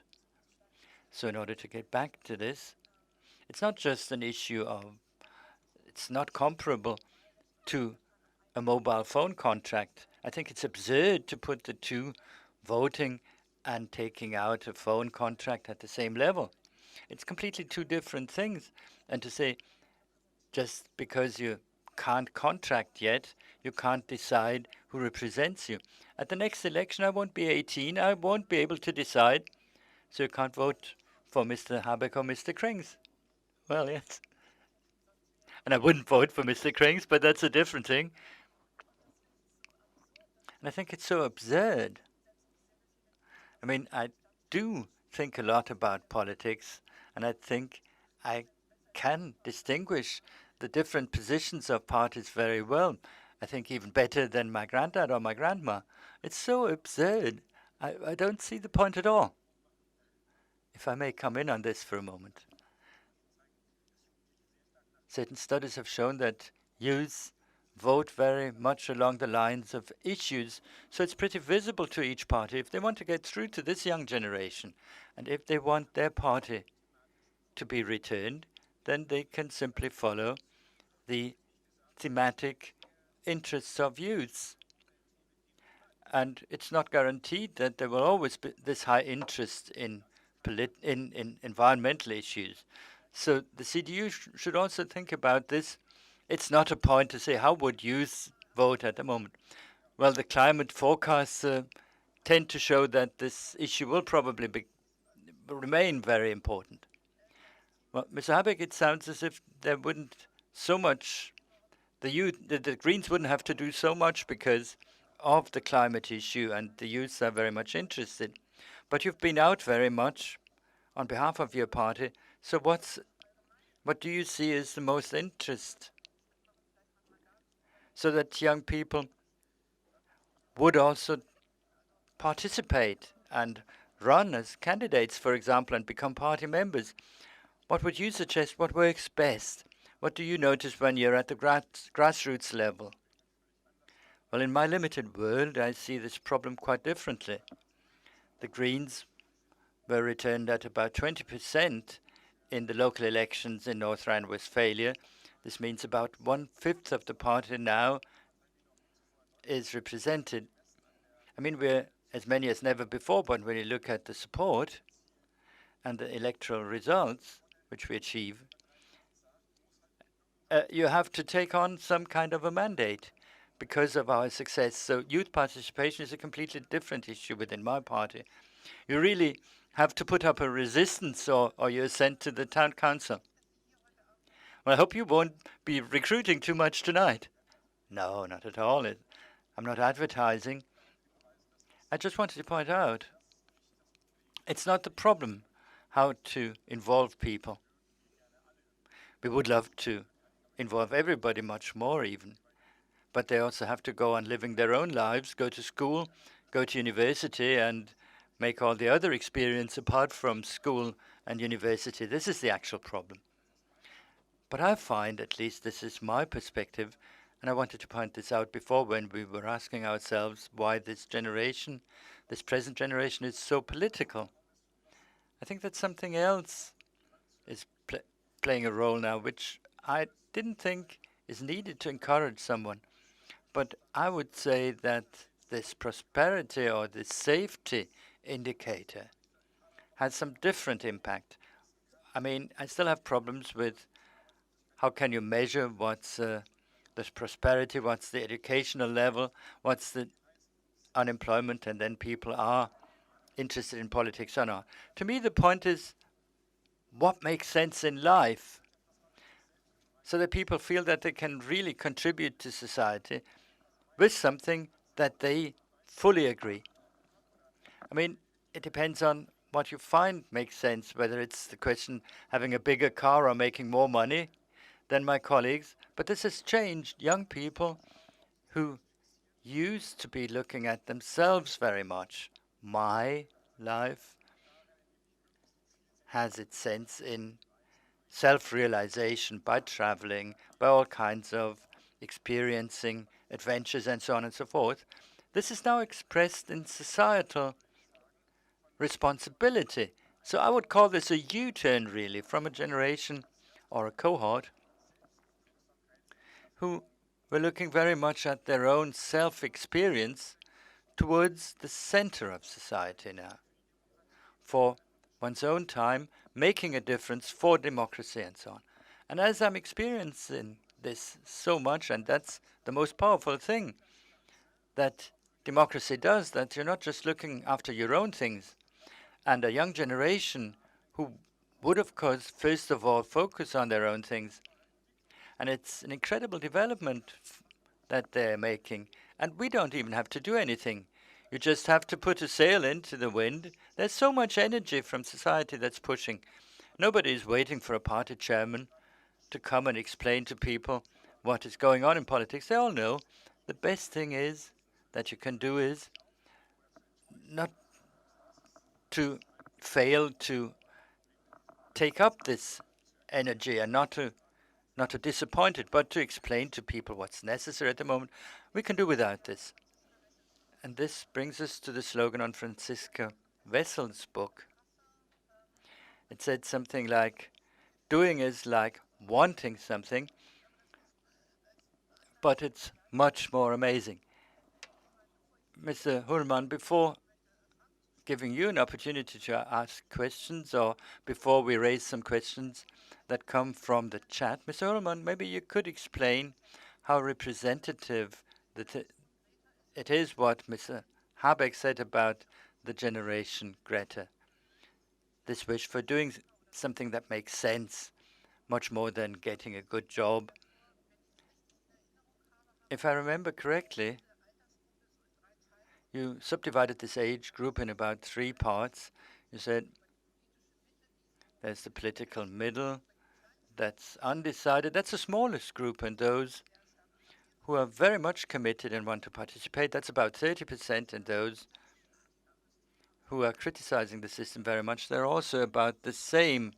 So in order to get back to this, it's not just an issue of, it's not comparable to a mobile phone contract. I think it's absurd to put the two, voting and taking out a phone contract, at the same level. It's completely two different things. And to say, just because you can't contract yet, you can't decide who represents you. At the next election, I won't be 18. I won't be able to decide. So you can't vote for Mr. Habeck or Mr. Krings. Well, yes. And I wouldn't vote for Mr. Krings, but that's a different thing. And I think it's so absurd. I mean, I do think a lot about politics, and I think I can distinguish the different positions of parties very well. I think even better than my granddad or my grandma. It's so absurd. I don't see the point at all. If I may come in on this for a moment. Certain studies have shown that youth vote very much along the lines of issues, so it's pretty visible to each party if they want to get through to this young generation, and if they want their party to be returned, then they can simply follow the thematic interests of youths. And it's not guaranteed that there will always be this high interest in environmental issues. So the CDU should also think about this. It's not a point to say, how would youth vote at the moment? Well, the climate forecasts tend to show that this issue will probably remain very important. Well, Mr. Habeck, it sounds as if there wouldn't so much, the Greens wouldn't have to do so much because of the climate issue, and the youths are very much interested. But you've been out very much on behalf of your party. So what do you see as the most interest so that young people would also participate and run as candidates, for example, and become party members? What would you suggest? What works best? What do you notice when you're at the grassroots level? Well, in my limited world, I see this problem quite differently. The Greens were returned at about 20% in the local elections in North Rhine-Westphalia. This means about 1/5 of the party now is represented. I mean, we're as many as never before, but when you look at the support and the electoral results which we achieve, you have to take on some kind of a mandate because of our success. So youth participation is a completely different issue within my party. You really have to put up a resistance or you're sent to the town council. Well, I hope you won't be recruiting too much tonight. No, not at all. I'm not advertising. I just wanted to point out, it's not the problem how to involve people. We would love to involve everybody much more even, but they also have to go on living their own lives, go to school, go to university, and make all the other experience apart from school and university. This is the actual problem. But I find, at least this is my perspective, and I wanted to point this out before when we were asking ourselves why this generation, this present generation, is so political. I think that something else is playing a role now, which I didn't think is needed to encourage someone. But I would say that this prosperity or this safety indicator has some different impact. I mean, I still have problems with how can you measure what's this prosperity, what's the educational level, what's the unemployment, and then people are interested in politics or not. To me, the point is what makes sense in life so that people feel that they can really contribute to society with something that they fully agree. I mean, it depends on what you find makes sense, whether it's the question having a bigger car or making more money than my colleagues. But this has changed. Young people who used to be looking at themselves very much. My life has its sense in self-realization by traveling, by all kinds of experiencing adventures and so on and so forth. This is now expressed in societal responsibility. So I would call this a U-turn, really, from a generation or a cohort who were looking very much at their own self-experience towards the center of society now, for one's own time, making a difference for democracy and so on. And as I'm experiencing this so much, and that's the most powerful thing that democracy does, that you're not just looking after your own things, and a young generation who would, of course, first of all, focus on their own things. And it's an incredible development that they're making. And we don't even have to do anything. You just have to put a sail into the wind. There's so much energy from society that's pushing. Nobody is waiting for a party chairman to come and explain to people what is going on in politics. They all know the best thing is that you can do is not to fail to take up this energy and not to disappoint it, but to explain to people what's necessary at the moment. We can do without this. And this brings us to the slogan on Franziska Wessel's book. It said something like, doing is like wanting something, but it's much more amazing. Mr. Hurlmann, before giving you an opportunity to ask questions, or before we raise some questions that come from the chat, Mr. Hurlmann, maybe you could explain how representative the it is what Mr. Habeck said about the generation Greta. This wish for doing something that makes sense, much more than getting a good job. If I remember correctly, you subdivided this age group in about 3 parts. You said there's the political middle, that's undecided. That's the smallest group, and those who are very much committed and want to participate, that's about 30%, and those who are criticizing the system very much, they're also about the same.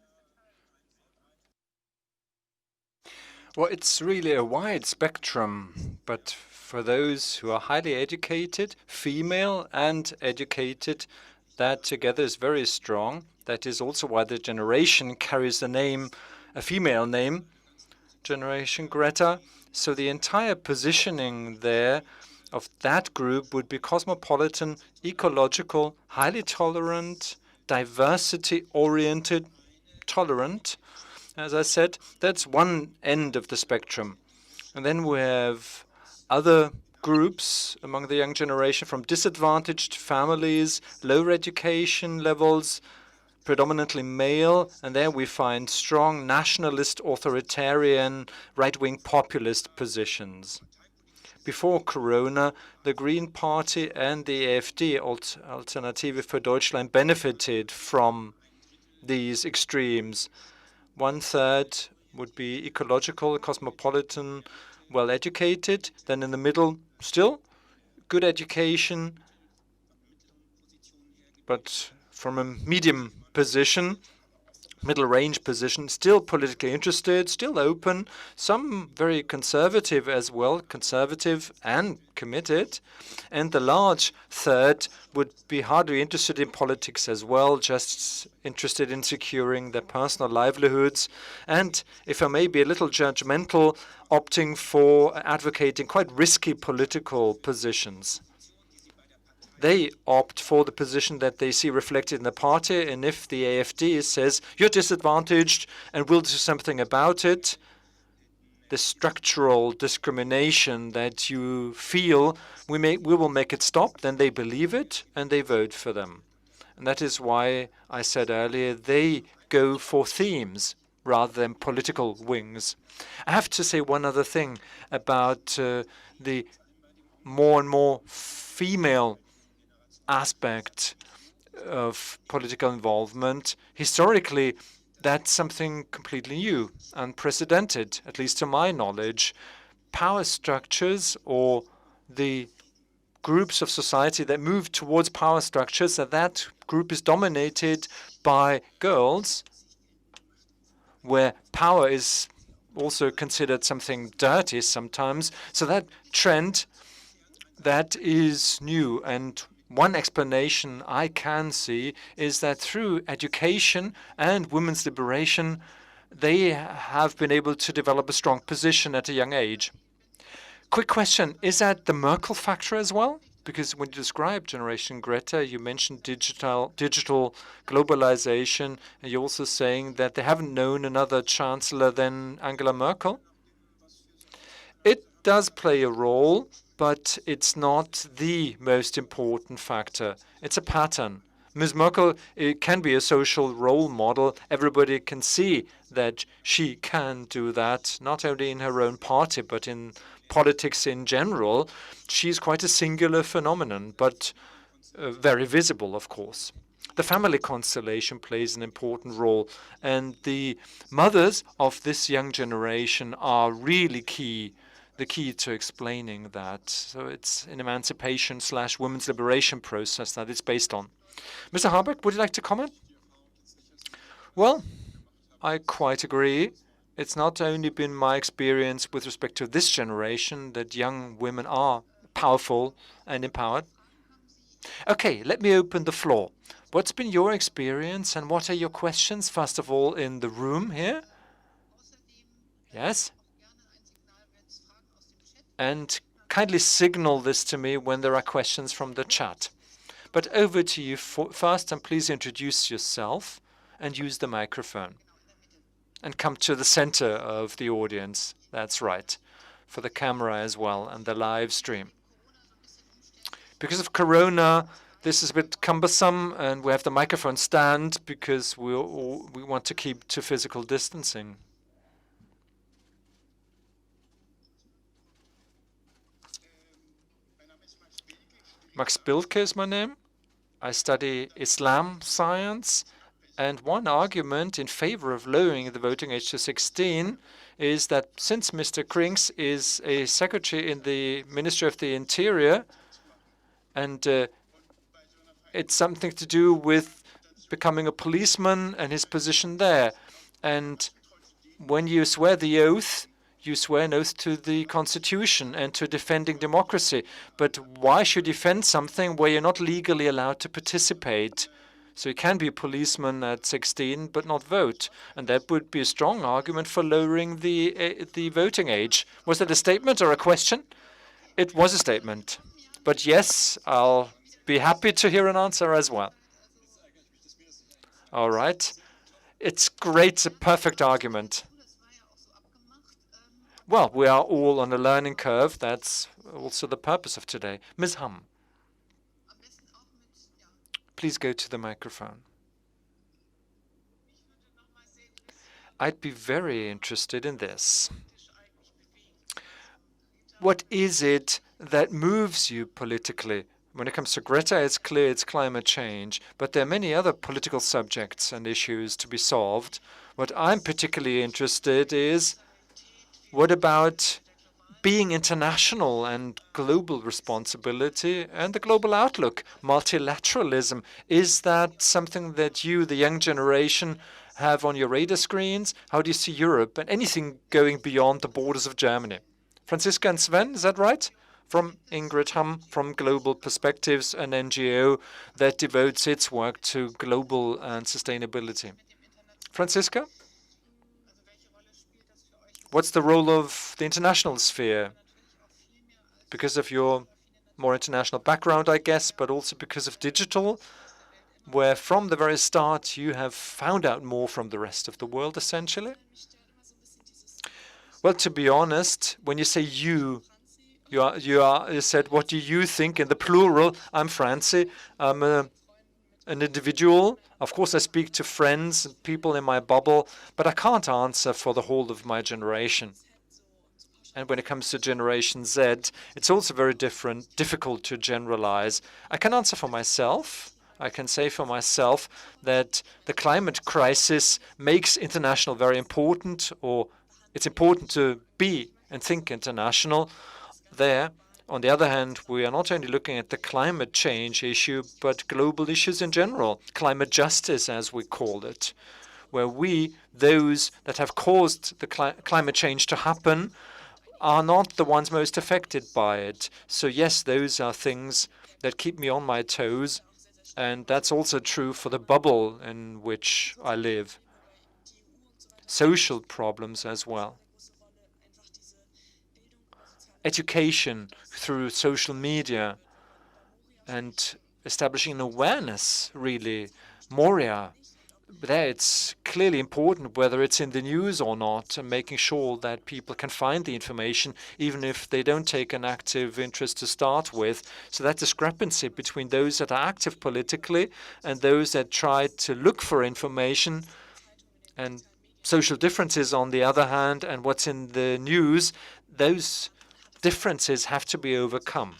Well, it's really a wide spectrum, but for those who are highly educated, female and educated, that together is very strong. That is also why the generation carries the name, a female name, Generation Greta. So the entire positioning there of that group would be cosmopolitan, ecological, highly tolerant, diversity-oriented, tolerant. As I said, that's one end of the spectrum. And then we have other groups among the young generation from disadvantaged families, lower education levels, predominantly male, and there we find strong nationalist, authoritarian, right-wing populist positions. Before Corona, the Green Party and the AfD, Alternative für Deutschland, benefited from these extremes. 1/3 would be ecological, cosmopolitan, well-educated. Then in the middle, still good education, but from a medium position, middle range position, still politically interested, still open, some very conservative as well, conservative and committed. And the large third would be hardly interested in politics as well, just interested in securing their personal livelihoods. And if I may be a little judgmental, opting for advocating quite risky political positions. They opt for the position that they see reflected in the party, and if the AfD says, you're disadvantaged and we'll do something about it, the structural discrimination that you feel, we will make it stop, then they believe it and they vote for them. And that is why I said earlier, they go for themes rather than political wings. I have to say one other thing about the more and more female aspect of political involvement. Historically, that's something completely new, unprecedented, at least to my knowledge. Power structures or the groups of society that move towards power structures, that group is dominated by girls, where power is also considered something dirty sometimes. So that trend, that is new. And one explanation I can see is that through education and women's liberation, they have been able to develop a strong position at a young age. Quick question, is that the Merkel factor as well? Because when you describe Generation Greta, you mentioned digital globalization, and you're also saying that they haven't known another chancellor than Angela Merkel. It does play a role, but it's not the most important factor. It's a pattern. Ms. Merkel can be a social role model. Everybody can see that she can do that, not only in her own party, but in politics in general. She's quite a singular phenomenon, but very visible, of course. The family constellation plays an important role, and the mothers of this young generation are really the key to explaining that. So it's an emancipation/women's liberation process that it's based on. Mr. Habeck, would you like to comment? Well, I quite agree. It's not only been my experience with respect to this generation that young women are powerful and empowered. Okay, let me open the floor. What's been your experience and what are your questions, first of all, in the room here? Yes? And kindly signal this to me when there are questions from the chat. But over to you first, and please introduce yourself and use the microphone. And come to the center of the audience. That's right. For the camera as well and the live stream. Because of Corona, this is a bit cumbersome, and we have the microphone stand because we want to keep to physical distancing. Max Bilke is my name. I study Islam science, and one argument in favor of lowering the voting age to 16 is that since Mr. Krings is a secretary in the Ministry of the Interior, and it's something to do with becoming a policeman and his position there. And when you swear the oath, you swear an oath to the Constitution and to defending democracy. But why should you defend something where you're not legally allowed to participate? So you can be a policeman at 16 but not vote. And that would be a strong argument for lowering the voting age. Was that a statement or a question? It was a statement. But yes, I'll be happy to hear an answer as well. All right. It's great, a perfect argument. Well, we are all on a learning curve. That's also the purpose of today. Ms. Hamm, please go to the microphone. I'd be very interested in this. What is it that moves you politically? When it comes to Greta, it's clear it's climate change, but there are many other political subjects and issues to be solved. What I'm particularly interested is, what about being international and global responsibility and the global outlook? Multilateralism, is that something that you, the young generation, have on your radar screens? How do you see Europe and anything going beyond the borders of Germany? Franziska and Sven, is that right? From Ingrid Hamm, from Global Perspectives, an NGO that devotes its work to global and sustainability. Franziska? What's the role of the international sphere? Because of your more international background, I guess, but also because of digital, where from the very start you have found out more from the rest of the world, essentially? Well, to be honest, when you say you said, what do you think in the plural? I'm Francie. I'm an individual. Of course, I speak to friends and people in my bubble, but I can't answer for the whole of my generation. And when it comes to Generation Z, it's also very difficult to generalize. I can answer for myself. I can say for myself that the climate crisis makes international very important, or it's important to be and think international there. On the other hand, we are not only looking at the climate change issue, but global issues in general, climate justice, as we call it, where we, those that have caused the climate change to happen, are not the ones most affected by it. So yes, those are things that keep me on my toes, and that's also true for the bubble in which I live. Social problems as well. Education through social media and establishing an awareness, really. Moria, there it's clearly important whether it's in the news or not, and making sure that people can find the information even if they don't take an active interest to start with. So that discrepancy between those that are active politically and those that try to look for information, and social differences on the other hand, and what's in the news, those differences have to be overcome.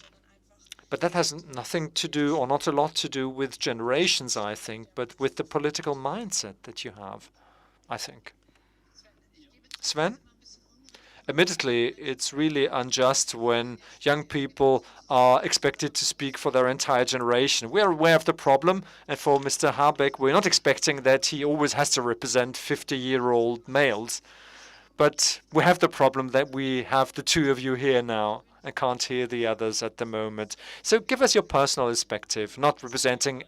But that has nothing to do, or not a lot to do, with generations, I think, but with the political mindset that you have, I think. Sven? Admittedly, it's really unjust when young people are expected to speak for their entire generation. We are aware of the problem, and for Mr. Habeck, we're not expecting that he always has to represent 50-year-old males. But we have the problem that we have the two of you here now and can't hear the others at the moment. So give us your personal perspective, not representing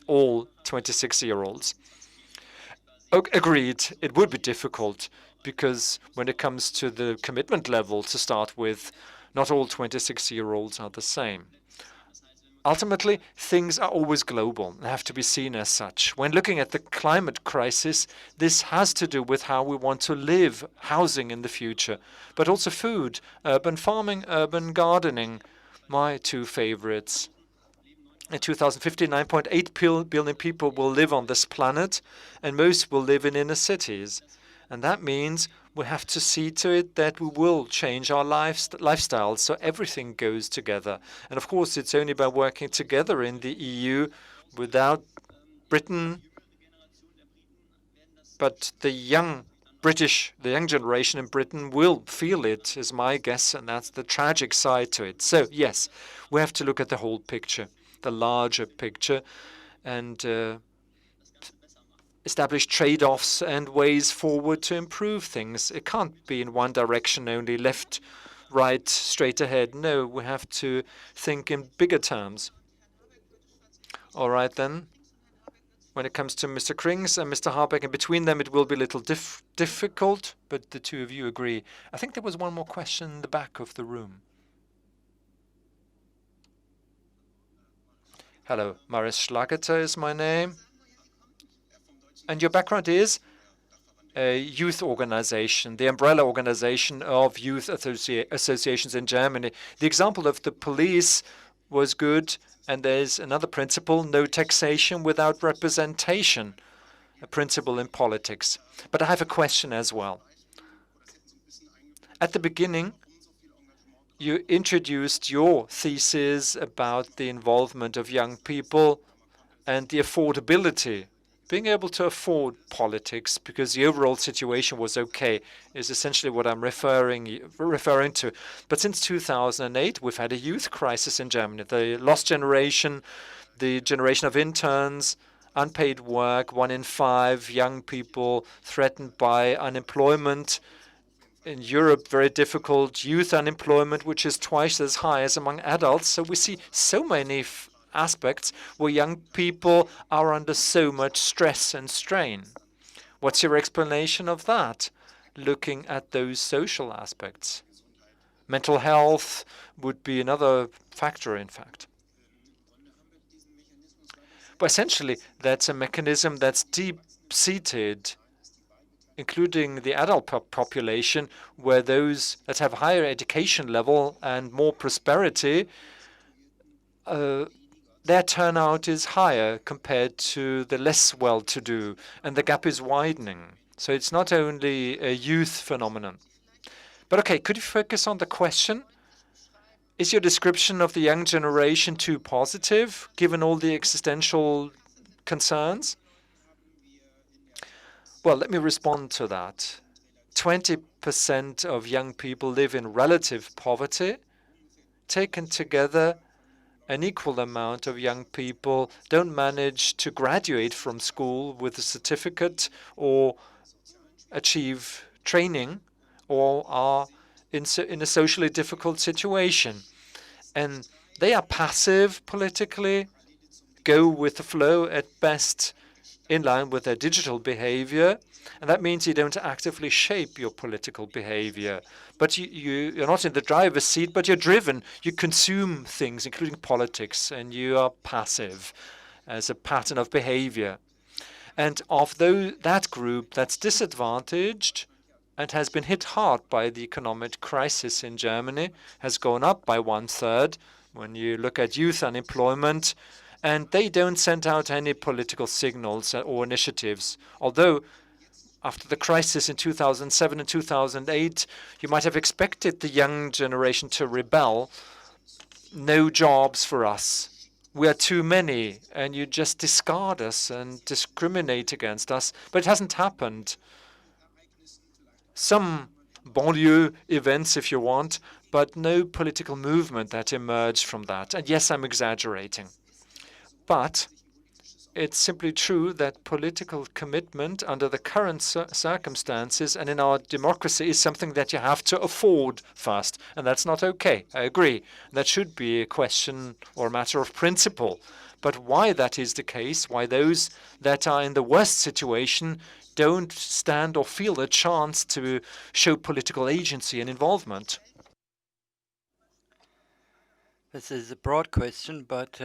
all 26-year-olds. Agreed, it would be difficult because when it comes to the commitment level to start with, not all 26-year-olds are the same. Ultimately, things are always global and have to be seen as such. When looking at the climate crisis, this has to do with how we want to live, housing in the future, but also food, urban farming, urban gardening, my two favorites. In 2050, 9.8 billion people will live on this planet, and most will live in inner cities. And that means we have to see to it that we will change our lifestyles so everything goes together. And of course, it's only by working together in the EU without Britain. But the young generation in Britain will feel it, is my guess, and that's the tragic side to it. So yes, we have to look at the whole picture, the larger picture, and establish trade-offs and ways forward to improve things. It can't be in one direction only, left, right, straight ahead. No, we have to think in bigger terms. All right, then. When it comes to Mr. Krings and Mr. Habeck, and between them it will be a little difficult, but the two of you agree. I think there was one more question in the back of the room. Hello, Maris Schlageter is my name. And your background is a youth organization, the umbrella organization of youth associations in Germany. The example of the police was good, and there's another principle, no taxation without representation, a principle in politics. But I have a question as well. At the beginning, you introduced your thesis about the involvement of young people and the affordability. Being able to afford politics because the overall situation was okay is essentially what I'm referring to. But since 2008, we've had a youth crisis in Germany. The lost generation, the generation of interns, unpaid work, 1 in 5 young people threatened by unemployment. In Europe, very difficult youth unemployment, which is twice as high as among adults. So we see so many aspects where young people are under so much stress and strain. What's your explanation of that, looking at those social aspects? Mental health would be another factor, in fact. But essentially, that's a mechanism that's deep-seated, including the adult population, where those that have higher education level and more prosperity, their turnout is higher compared to the less well-to-do, and the gap is widening. So it's not only a youth phenomenon. But okay, could you focus on the question? Is your description of the young generation too positive, given all the existential concerns? Well, let me respond to that. 20% of young people live in relative poverty. Taken together, an equal amount of young people don't manage to graduate from school with a certificate or achieve training or are in a socially difficult situation. And they are passive politically, go with the flow at best in line with their digital behavior. And that means you don't actively shape your political behavior. But you're not in the driver's seat, but you're driven. You consume things, including politics, and you are passive as a pattern of behavior. And of that group that's disadvantaged and has been hit hard by the economic crisis in Germany, has gone up by 1/3 when you look at youth unemployment, and they don't send out any political signals or initiatives. Although after the crisis in 2007 and 2008, you might have expected the young generation to rebel. No jobs for us. We are too many, and you just discard us and discriminate against us. But it hasn't happened. Some banlieue events, if you want, but no political movement that emerged from that. And yes, I'm exaggerating. But it's simply true that political commitment under the current circumstances and in our democracy is something that you have to afford first. And that's not okay. I agree. That should be a question or a matter of principle. But why that is the case, why those that are in the worst situation don't stand or feel a chance to show political agency and involvement? This is a broad question, but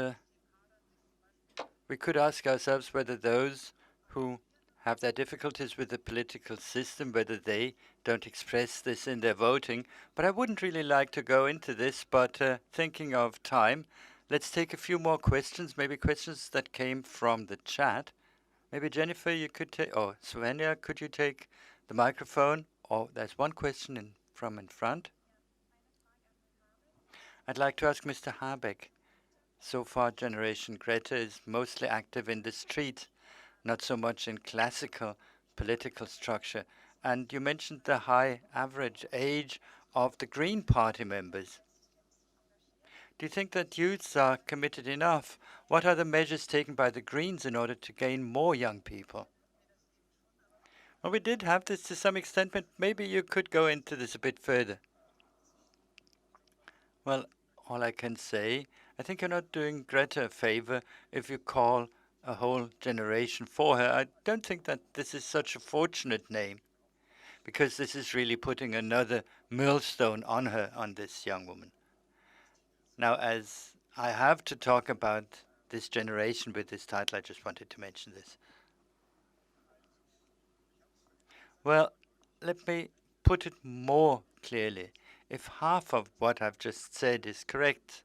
we could ask ourselves whether those who have their difficulties with the political system, whether they don't express this in their voting. But I wouldn't really like to go into this, but thinking of time, Let's take a few more questions, maybe questions that came from the chat. Maybe Jennifer, you could take, or Svenja, could you take the microphone? Oh, there's one question from in front. I'd like to ask Mr. Habeck. So far, Generation Greta is mostly active in the street, not so much in classical political structure. And you mentioned the high average age of the Green Party members. Do you think that youths are committed enough? What are the measures taken by the Greens in order to gain more young people? Well, we did have this to some extent, but maybe you could go into this a bit further. Well, all I can say, I think you're not doing Greta a favor if you call a whole generation for her. I don't think that this is such a fortunate name, because this is really putting another millstone on her, on this young woman. Now, as I have to talk about this generation with this title, I just wanted to mention this. Well, let me put it more clearly. If half of what I've just said is correct,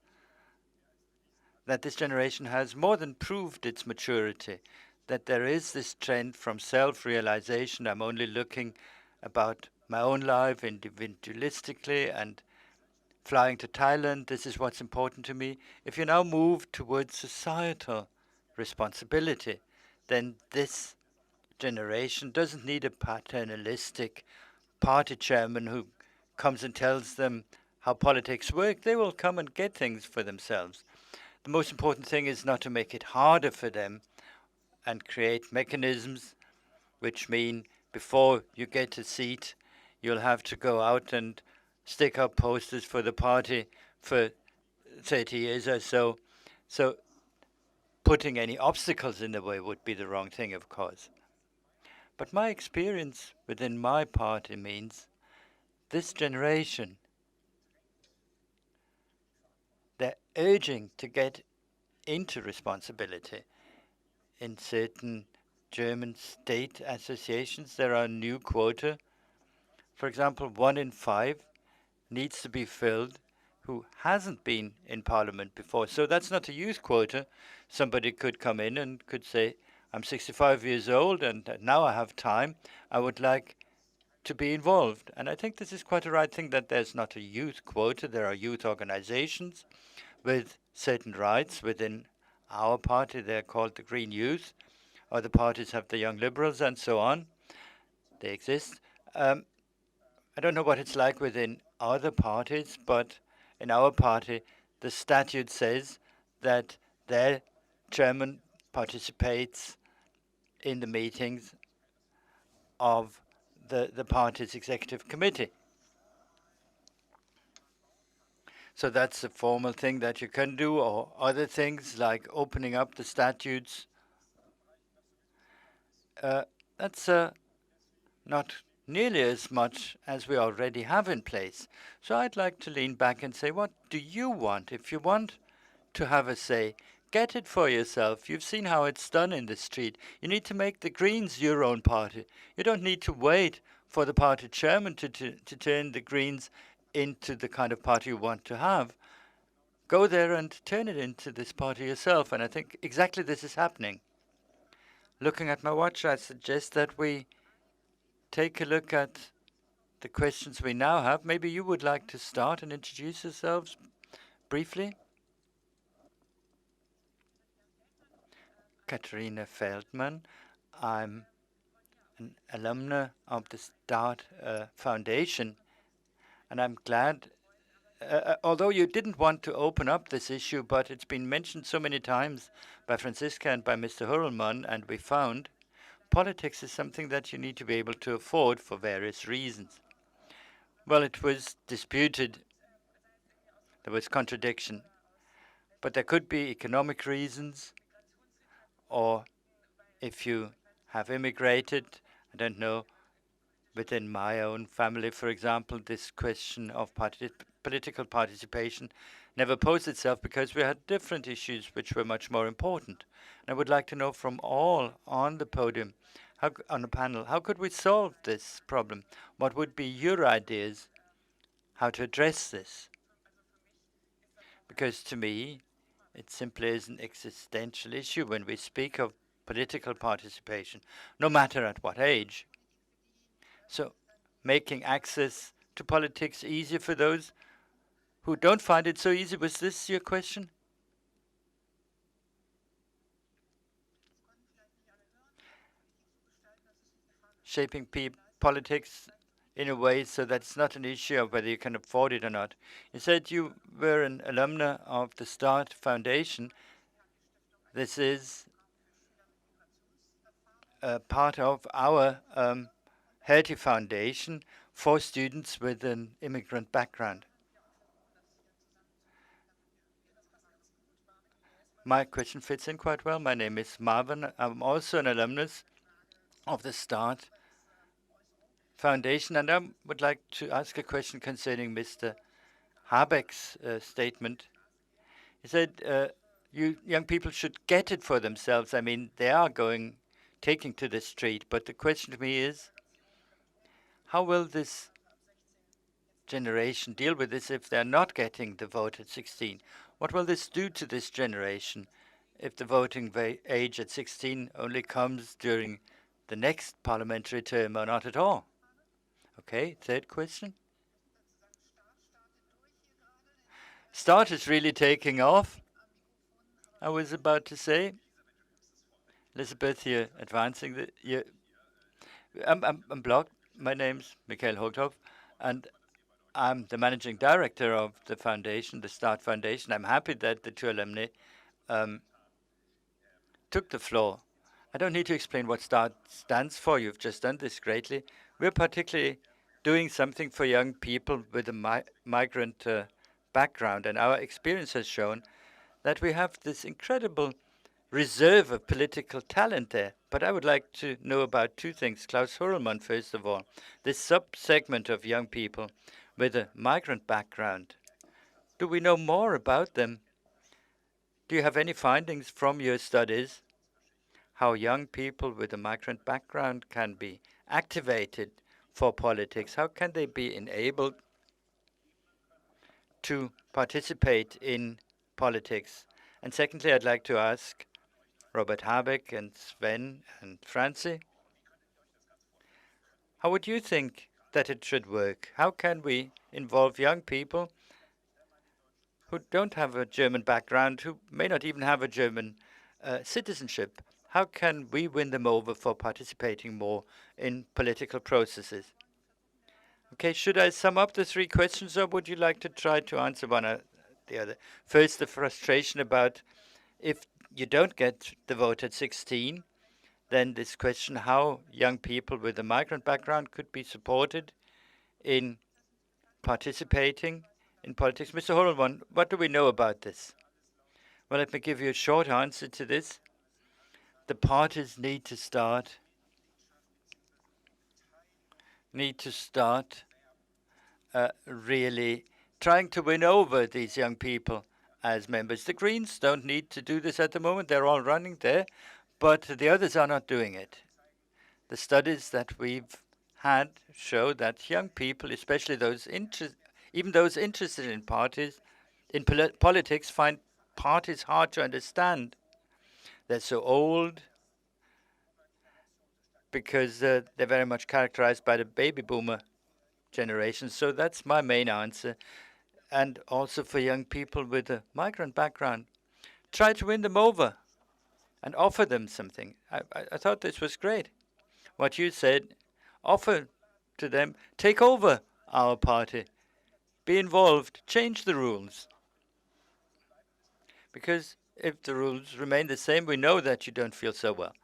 that this generation has more than proved its maturity, that there is this trend from self-realization, I'm only looking about my own life individualistically and flying to Thailand, this is what's important to me. If you now move towards societal responsibility, then this generation doesn't need a paternalistic party chairman who comes and tells them how politics work. They will come and get things for themselves. The most important thing is not to make it harder for them and create mechanisms which mean before you get a seat, you'll have to go out and stick up posters for the party for 30 years or so. So putting any obstacles in the way would be the wrong thing, of course. But my experience within my party means this generation, they're urging to get into responsibility. In certain German state associations, there are new quota. For example, 1 in 5 needs to be filled who hasn't been in parliament before. So that's not a youth quota. Somebody could come in and could say, I'm 65 years old and now I have time. I would like to be involved. And I think this is quite a right thing, that there's not a youth quota. There are youth organizations with certain rights. Within our party, they're called the Green Youth. Other parties have the Young Liberals and so on. They exist. I don't know what it's like within other parties, but in our party, the statute says that their chairman participates in the meetings of the party's executive committee. So that's a formal thing that you can do, or other things like opening up the statutes. That's not nearly as much as we already have in place. So I'd like to lean back and say, what do you want? If you want to have a say, get it for yourself. You've seen how it's done in the street. You need to make the Greens your own party. You don't need to wait for the party chairman to turn the Greens into the kind of party you want to have. Go there and turn it into this party yourself. And I think exactly this is happening. Looking at my watch, I suggest that we take a look at the questions we now have. Maybe you would like to start and introduce yourselves briefly. Katharina Feldman. I'm an alumna of the Start Foundation, and I'm glad, although you didn't want to open up this issue, but it's been mentioned so many times by Franziska and by Mr. Hurlman, and we found politics is something that you need to be able to afford for various reasons. Well, it was disputed. There was contradiction. But there could be economic reasons, or if you have immigrated, I don't know, within my own family, for example, this question of political participation never posed itself because we had different issues which were much more important. And I would like to know from all on the podium, on the panel, how could we solve this problem? What would be your ideas how to address this? Because to me, it simply is an existential issue when we speak of political participation, no matter at what age. So making access to politics easier for those who don't find it so easy. Was this your question? Shaping politics in a way so that it's not an issue of whether you can afford it or not. You said you were an alumna of the START Foundation. This is part of our Hertie Foundation for students with an immigrant background. My question fits in quite well. My name is Marvin. I'm also an alumnus of the START Foundation, and I would like to ask a question concerning Mr. Habeck's statement. He said you young people should get it for themselves. I mean, they are taking to the street, but the question to me is, how will this generation deal with this if they're not getting the vote at 16? What will this do to this generation if the voting age at 16 only comes during the next parliamentary term or not at all? Okay, third question. START is really taking off, I was about to say. Elizabeth, you're advancing. I'm blocked. My name's Michael Hogthoff, and I'm the managing director of the foundation, the START Foundation. I'm happy that the two alumni took the floor. I don't need to explain what START stands for. You've just done this greatly. We're particularly doing something for young people with a migrant background, and our experience has shown that we have this incredible reserve of political talent there. But I would like to know about two things. Klaus Hurlmann, first of all, this sub-segment of young people with a migrant background. Do we know more about them? Do you have any findings from your studies how young people with a migrant background can be activated for politics? How can they be enabled to participate in politics? And secondly, I'd like to ask Robert Habeck and Sven and Francie, how would you think that it should work? How can we involve young people who don't have a German background, who may not even have a German citizenship? How can we win them over for participating more in political processes? Okay, should I sum up the three questions, or would you like to try to answer one or the other? First, the frustration about if you don't get the vote at 16, then this question how young people with a migrant background could be supported in participating in politics. Mr. Horelman, what do we know about this? Well, let me give you a short answer to this. The parties need to start really trying to win over these young people as members. The Greens don't need to do this at the moment. They're all running there, but the others are not doing it. The studies that we've had show that young people, especially those interested in parties, in politics, find parties hard to understand. They're so old because they're very much characterized by the baby boomer generation. So that's my main answer. And also for young people with a migrant background, try to win them over and offer them something. I thought this was great. What you said, offer to them, take over our party, be involved, change the rules. Because if the rules remain the same, we know that you don't feel so well.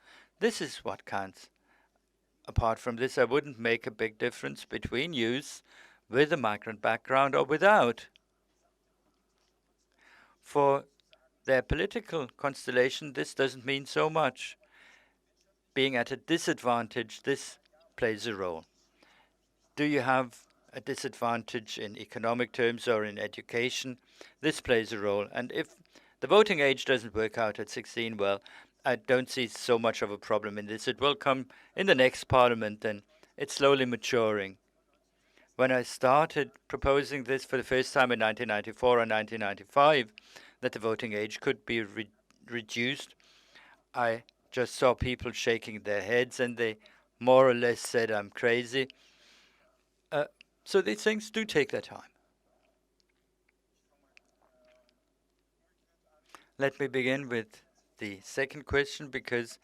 This is what counts. Apart from this, I wouldn't make a big difference between youth with a migrant background or without. For their political constellation, this doesn't mean so much. Being at a disadvantage, this plays a role. Do you have a disadvantage in economic terms or in education? This plays a role. And if the voting age doesn't work out at 16, well, I don't see so much of a problem in this. It will come in the next parliament, and it's slowly maturing. When I started proposing this for the first time in 1994 and 1995, that the voting age could be reduced. I just saw people shaking their heads, and they more or less said, I'm crazy. So these things do take their time. Let me begin with the second question, because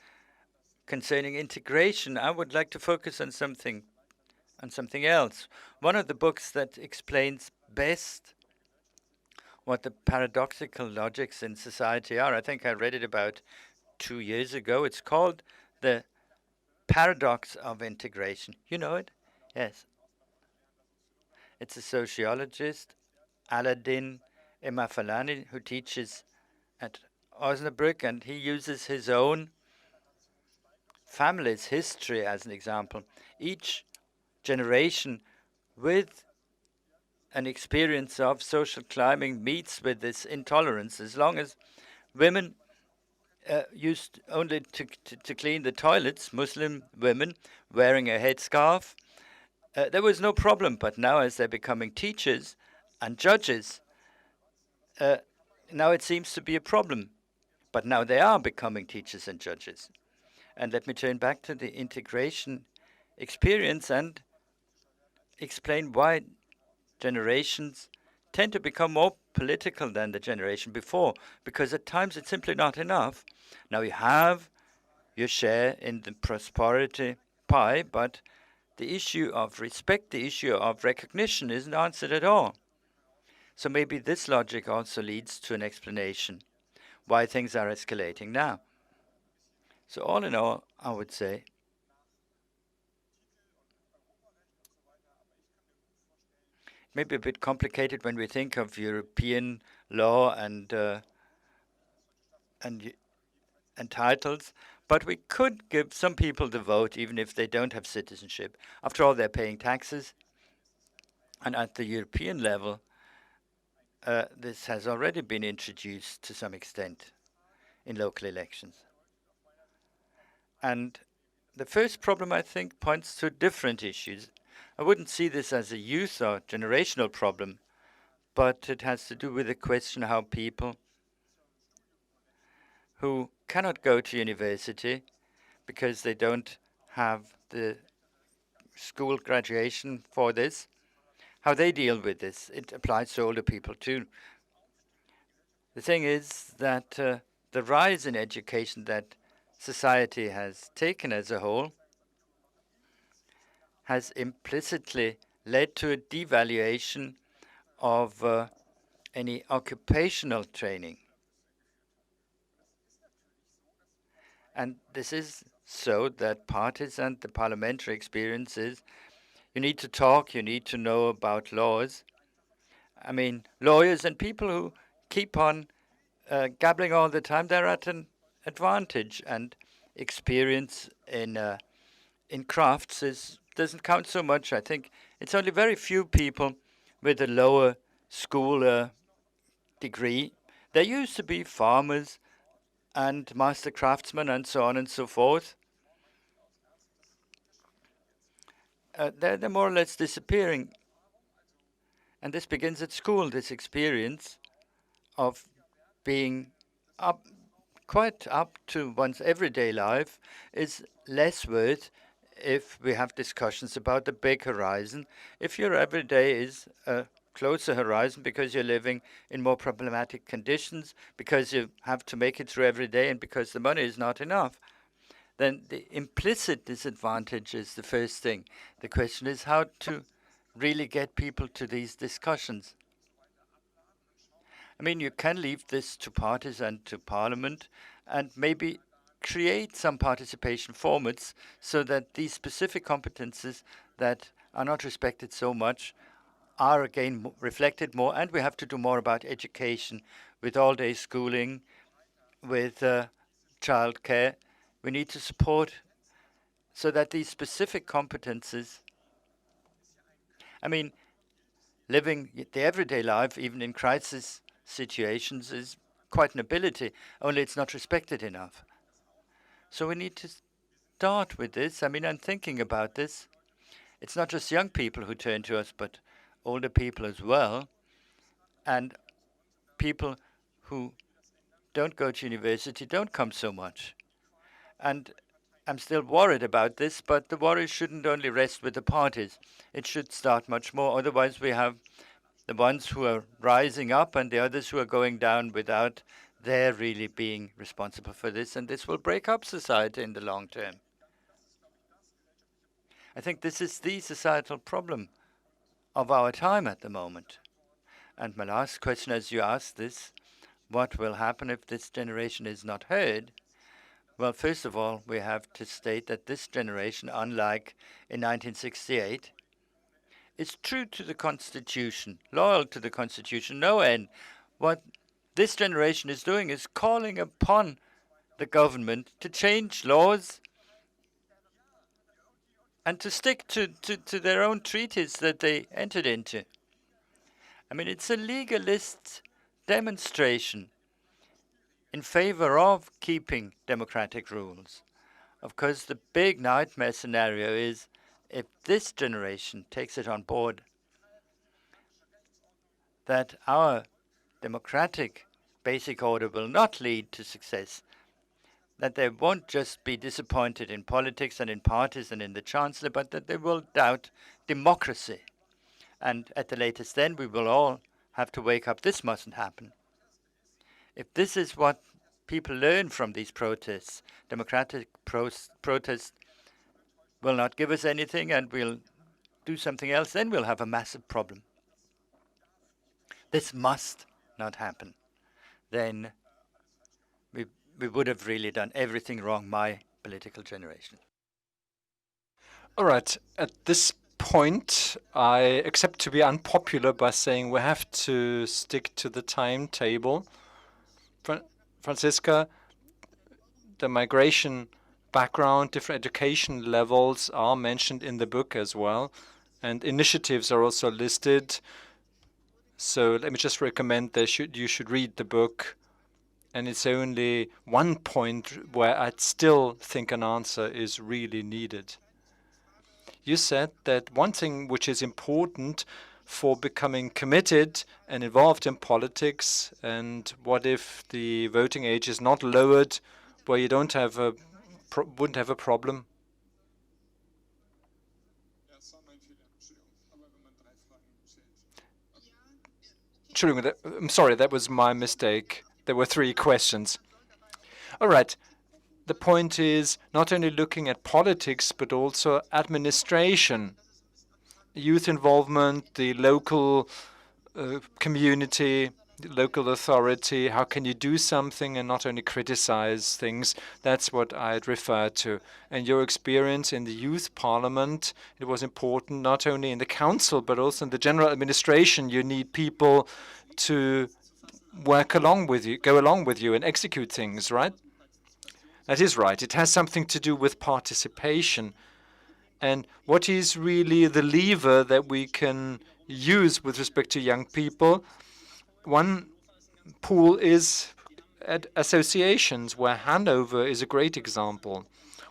concerning integration, I would like to focus on something else. One of the books that explains best what the paradoxical logics in society are, I think I read it about 2 years ago. It's called The Paradox of Integration. You know it? Yes. It's a sociologist, Aladdin Emafalani, who teaches at Osnabrück, and he uses his own family's history as an example. Each generation with an experience of social climbing meets with this intolerance. As long as women used only to clean the toilets, Muslim women wearing a headscarf, there was no problem. But now, as they're becoming teachers and judges, now it seems to be a problem. But now they are becoming teachers and judges. And let me turn back to the integration experience and explain why generations tend to become more political than the generation before, because at times it's simply not enough. Now you have your share in the prosperity pie, but the issue of respect, the issue of recognition isn't answered at all. So maybe this logic also leads to an explanation why things are escalating now. So all in all, I would say maybe a bit complicated when we think of European law and titles, but we could give some people the vote even if they don't have citizenship. After all, they're paying taxes, and at the European level, this has already been introduced to some extent in local elections. And the first problem, I think, points to different issues. I wouldn't see this as a youth or generational problem, but it has to do with the question how people who cannot go to university because they don't have the school graduation for this, how they deal with this. It applies to older people too. The thing is that the rise in education that society has taken as a whole has implicitly led to a devaluation of any occupational training. And this is so that parties and the parliamentary experiences, you need to talk, you need to know about laws. I mean, lawyers and people who keep on gabbling all the time, they're at an advantage, and experience in crafts doesn't count so much. I think it's only very few people with a lower school degree. There used to be farmers and master craftsmen and so on and so forth. They're more or less disappearing. And this begins at school, this experience of being quite up to one's everyday life is less worth if we have discussions about the big horizon. If your everyday is a closer horizon because you're living in more problematic conditions, because you have to make it through every day, and because the money is not enough, then the implicit disadvantage is the first thing. The question is how to really get people to these discussions. I mean, you can leave this to parties and to parliament and maybe create some participation formats so that these specific competences that are not respected so much are again reflected more. And we have to do more about education with all-day schooling, with childcare. We need to support so that these specific competences, I mean, living the everyday life, even in crisis situations, is quite an ability, only it's not respected enough. So we need to start with this. I mean, I'm thinking about this. It's not just young people who turn to us, but older people as well, and people who don't go to university don't come so much. And I'm still worried about this, but the worry shouldn't only rest with the parties. It should start much more. Otherwise, we have the ones who are rising up and the others who are going down without their really being responsible for this. And this will break up society in the long term. I think this is the societal problem of our time at the moment. And my last question, as you asked this, what will happen if this generation is not heard? Well, first of all, we have to state that this generation, unlike in 1968, is true to the Constitution, loyal to the Constitution, no end. What this generation is doing is calling upon the government to change laws and to stick to their own treaties that they entered into. I mean, it's a legalist demonstration in favor of keeping democratic rules. Of course, the big nightmare scenario is if this generation takes it on board that our democratic basic order will not lead to success, that they won't just be disappointed in politics and in parties and in the chancellor, but that they will doubt democracy. And at the latest then, we will all have to wake up. This mustn't happen. If this is what people learn from these protests, democratic protests will not give us anything and we'll do something else, then we'll have a massive problem. This must not happen. Then we would have really done everything wrong, my political generation. All right. At this point, I accept to be unpopular by saying we have to stick to the timetable. Franziska, the migration background, different education levels are mentioned in the book as well, and initiatives are also listed. So let me just recommend that you should read the book. And it's only one point where I'd still think an answer is really needed. You said that one thing which is important for becoming committed and involved in politics, and what if the voting age is not lowered, where you don't have a wouldn't have a problem? I'm sorry, that was my mistake. There were 3 questions. All right. The point is not only looking at politics, but also administration, youth involvement, the local community, the local authority. How can you do something and not only criticize things? That's what I'd refer to. And your experience in the youth parliament, it was important not only in the council, but also in the general administration. You need people to work along with you, go along with you and execute things, right? That is right. It has something to do with participation. And what is really the lever that we can use with respect to young people? One pool is at associations, where Hanover is a great example.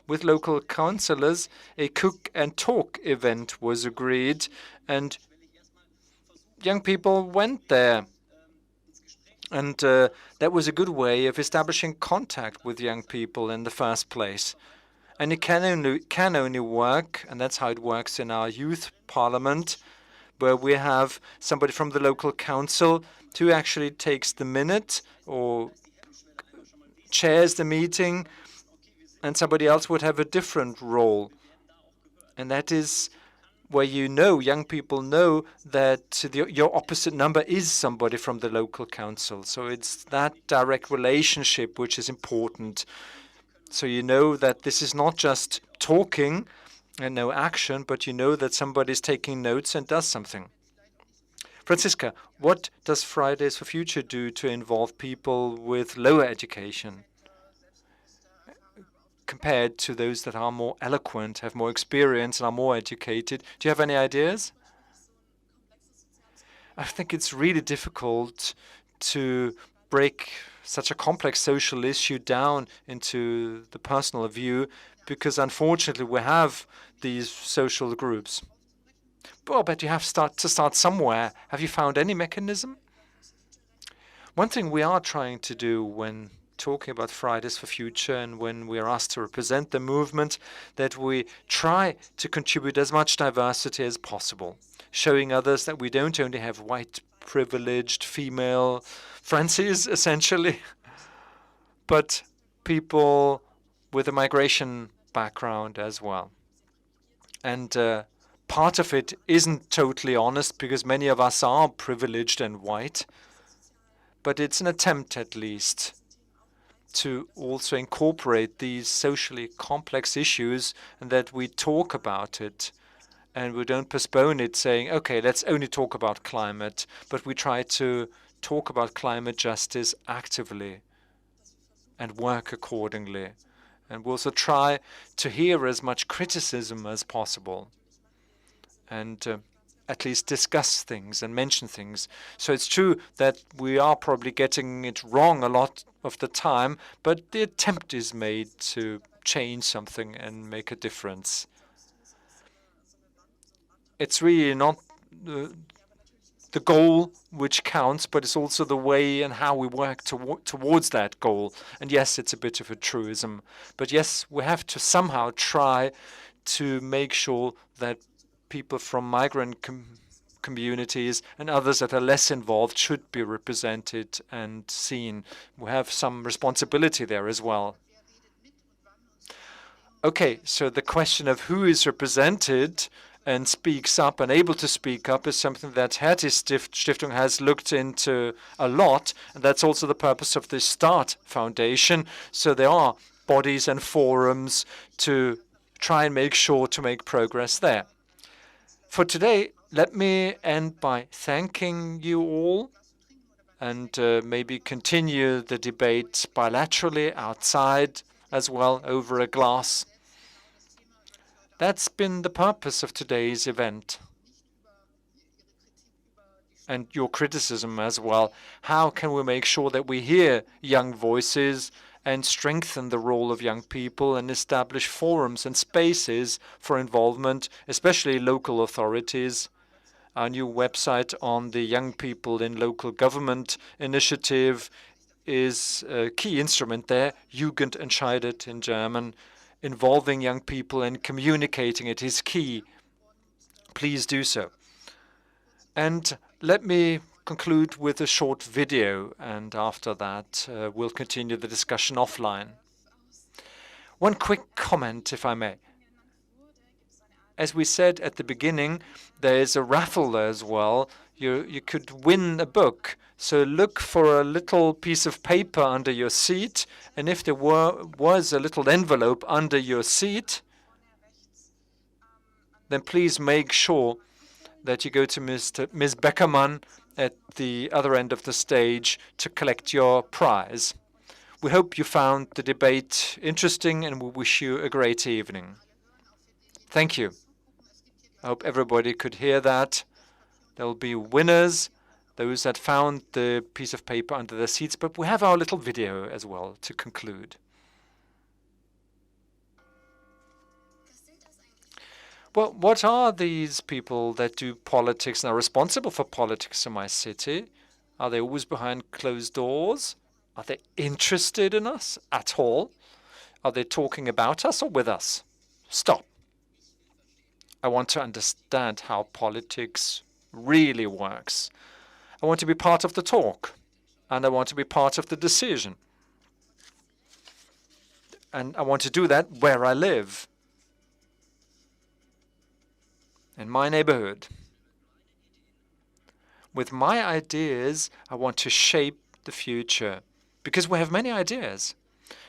With local councillors, a cook and talk event was agreed, and young people went there. And that was a good way of establishing contact with young people in the first place. And it can only work, and that's how it works in our youth parliament, where we have somebody from the local council who actually takes the minute or chairs the meeting, and somebody else would have a different role. And that is where young people know that your opposite number is somebody from the local council. So it's that direct relationship which is important. So you know that this is not just talking and no action, but you know that somebody's taking notes and does something. Franziska, what does Fridays for Future do to involve people with lower education compared to those that are more eloquent, have more experience, and are more educated? Do you have any ideas? I think it's really difficult to break such a complex social issue down into the personal view, because unfortunately we have these social groups. Well, but you have to start somewhere. Have you found any mechanism? One thing we are trying to do when talking about Fridays for Future and when we are asked to represent the movement, that we try to contribute as much diversity as possible, showing others that we don't only have white, privileged, female Francies, essentially, but people with a migration background as well. And part of it isn't totally honest because many of us are privileged and white, but it's an attempt at least to also incorporate these socially complex issues and that we talk about it and we don't postpone it saying, okay, let's only talk about climate, but we try to talk about climate justice actively and work accordingly. And we also try to hear as much criticism as possible and at least discuss things and mention things. So it's true that we are probably getting it wrong a lot of the time, but the attempt is made to change something and make a difference. It's really not the goal which counts, but it's also the way and how we work towards that goal. And yes, it's a bit of a truism. But yes, we have to somehow try to make sure that people from migrant communities and others that are less involved should be represented and seen. We have some responsibility there as well. Okay, so the question of who is represented and speaks up and able to speak up is something that Hertie Stiftung has looked into a lot, and that's also the purpose of the START Foundation. So there are bodies and forums to try and make sure to make progress there. For today, let me end by thanking you all and maybe continue the debate bilaterally outside as well over a glass. That's been the purpose of today's event. And your criticism as well. How can we make sure that we hear young voices and strengthen the role of young people and establish forums and spaces for involvement, especially local authorities? Our new website on the Young People in Local Government initiative is a key instrument there, Jugendentscheidet in German. Involving young people and communicating it is key. Please do so. And let me conclude with a short video, and after that we'll continue the discussion offline. One quick comment, if I may. As we said at the beginning, there is a raffle as well. You could win a book. So look for a little piece of paper under your seat, and if there was a little envelope under your seat, then please make sure that you go to Ms. Beckermann at the other end of the stage to collect your prize. We hope you found the debate interesting, and we wish you a great evening. Thank you. I hope everybody could hear that. There will be winners, those that found the piece of paper under their seats, but we have our little video as well to conclude. Well, what are these people that do politics and are responsible for politics in my city? Are they always behind closed doors? Are they interested in us at all? Are they talking about us or with us? Stop. I want to understand how politics really works. I want to be part of the talk, and I want to be part of the decision. And I want to do that where I live, in my neighborhood. With my ideas, I want to shape the future, because we have many ideas.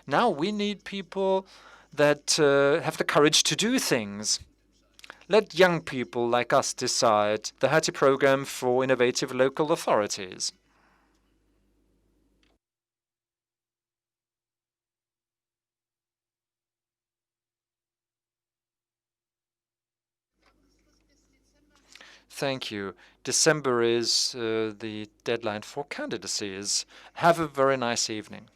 Now we need people that have the courage to do things. Let young people like us decide the Hertie program for innovative local authorities. Thank you. December is the deadline for candidacies. Have a very nice evening.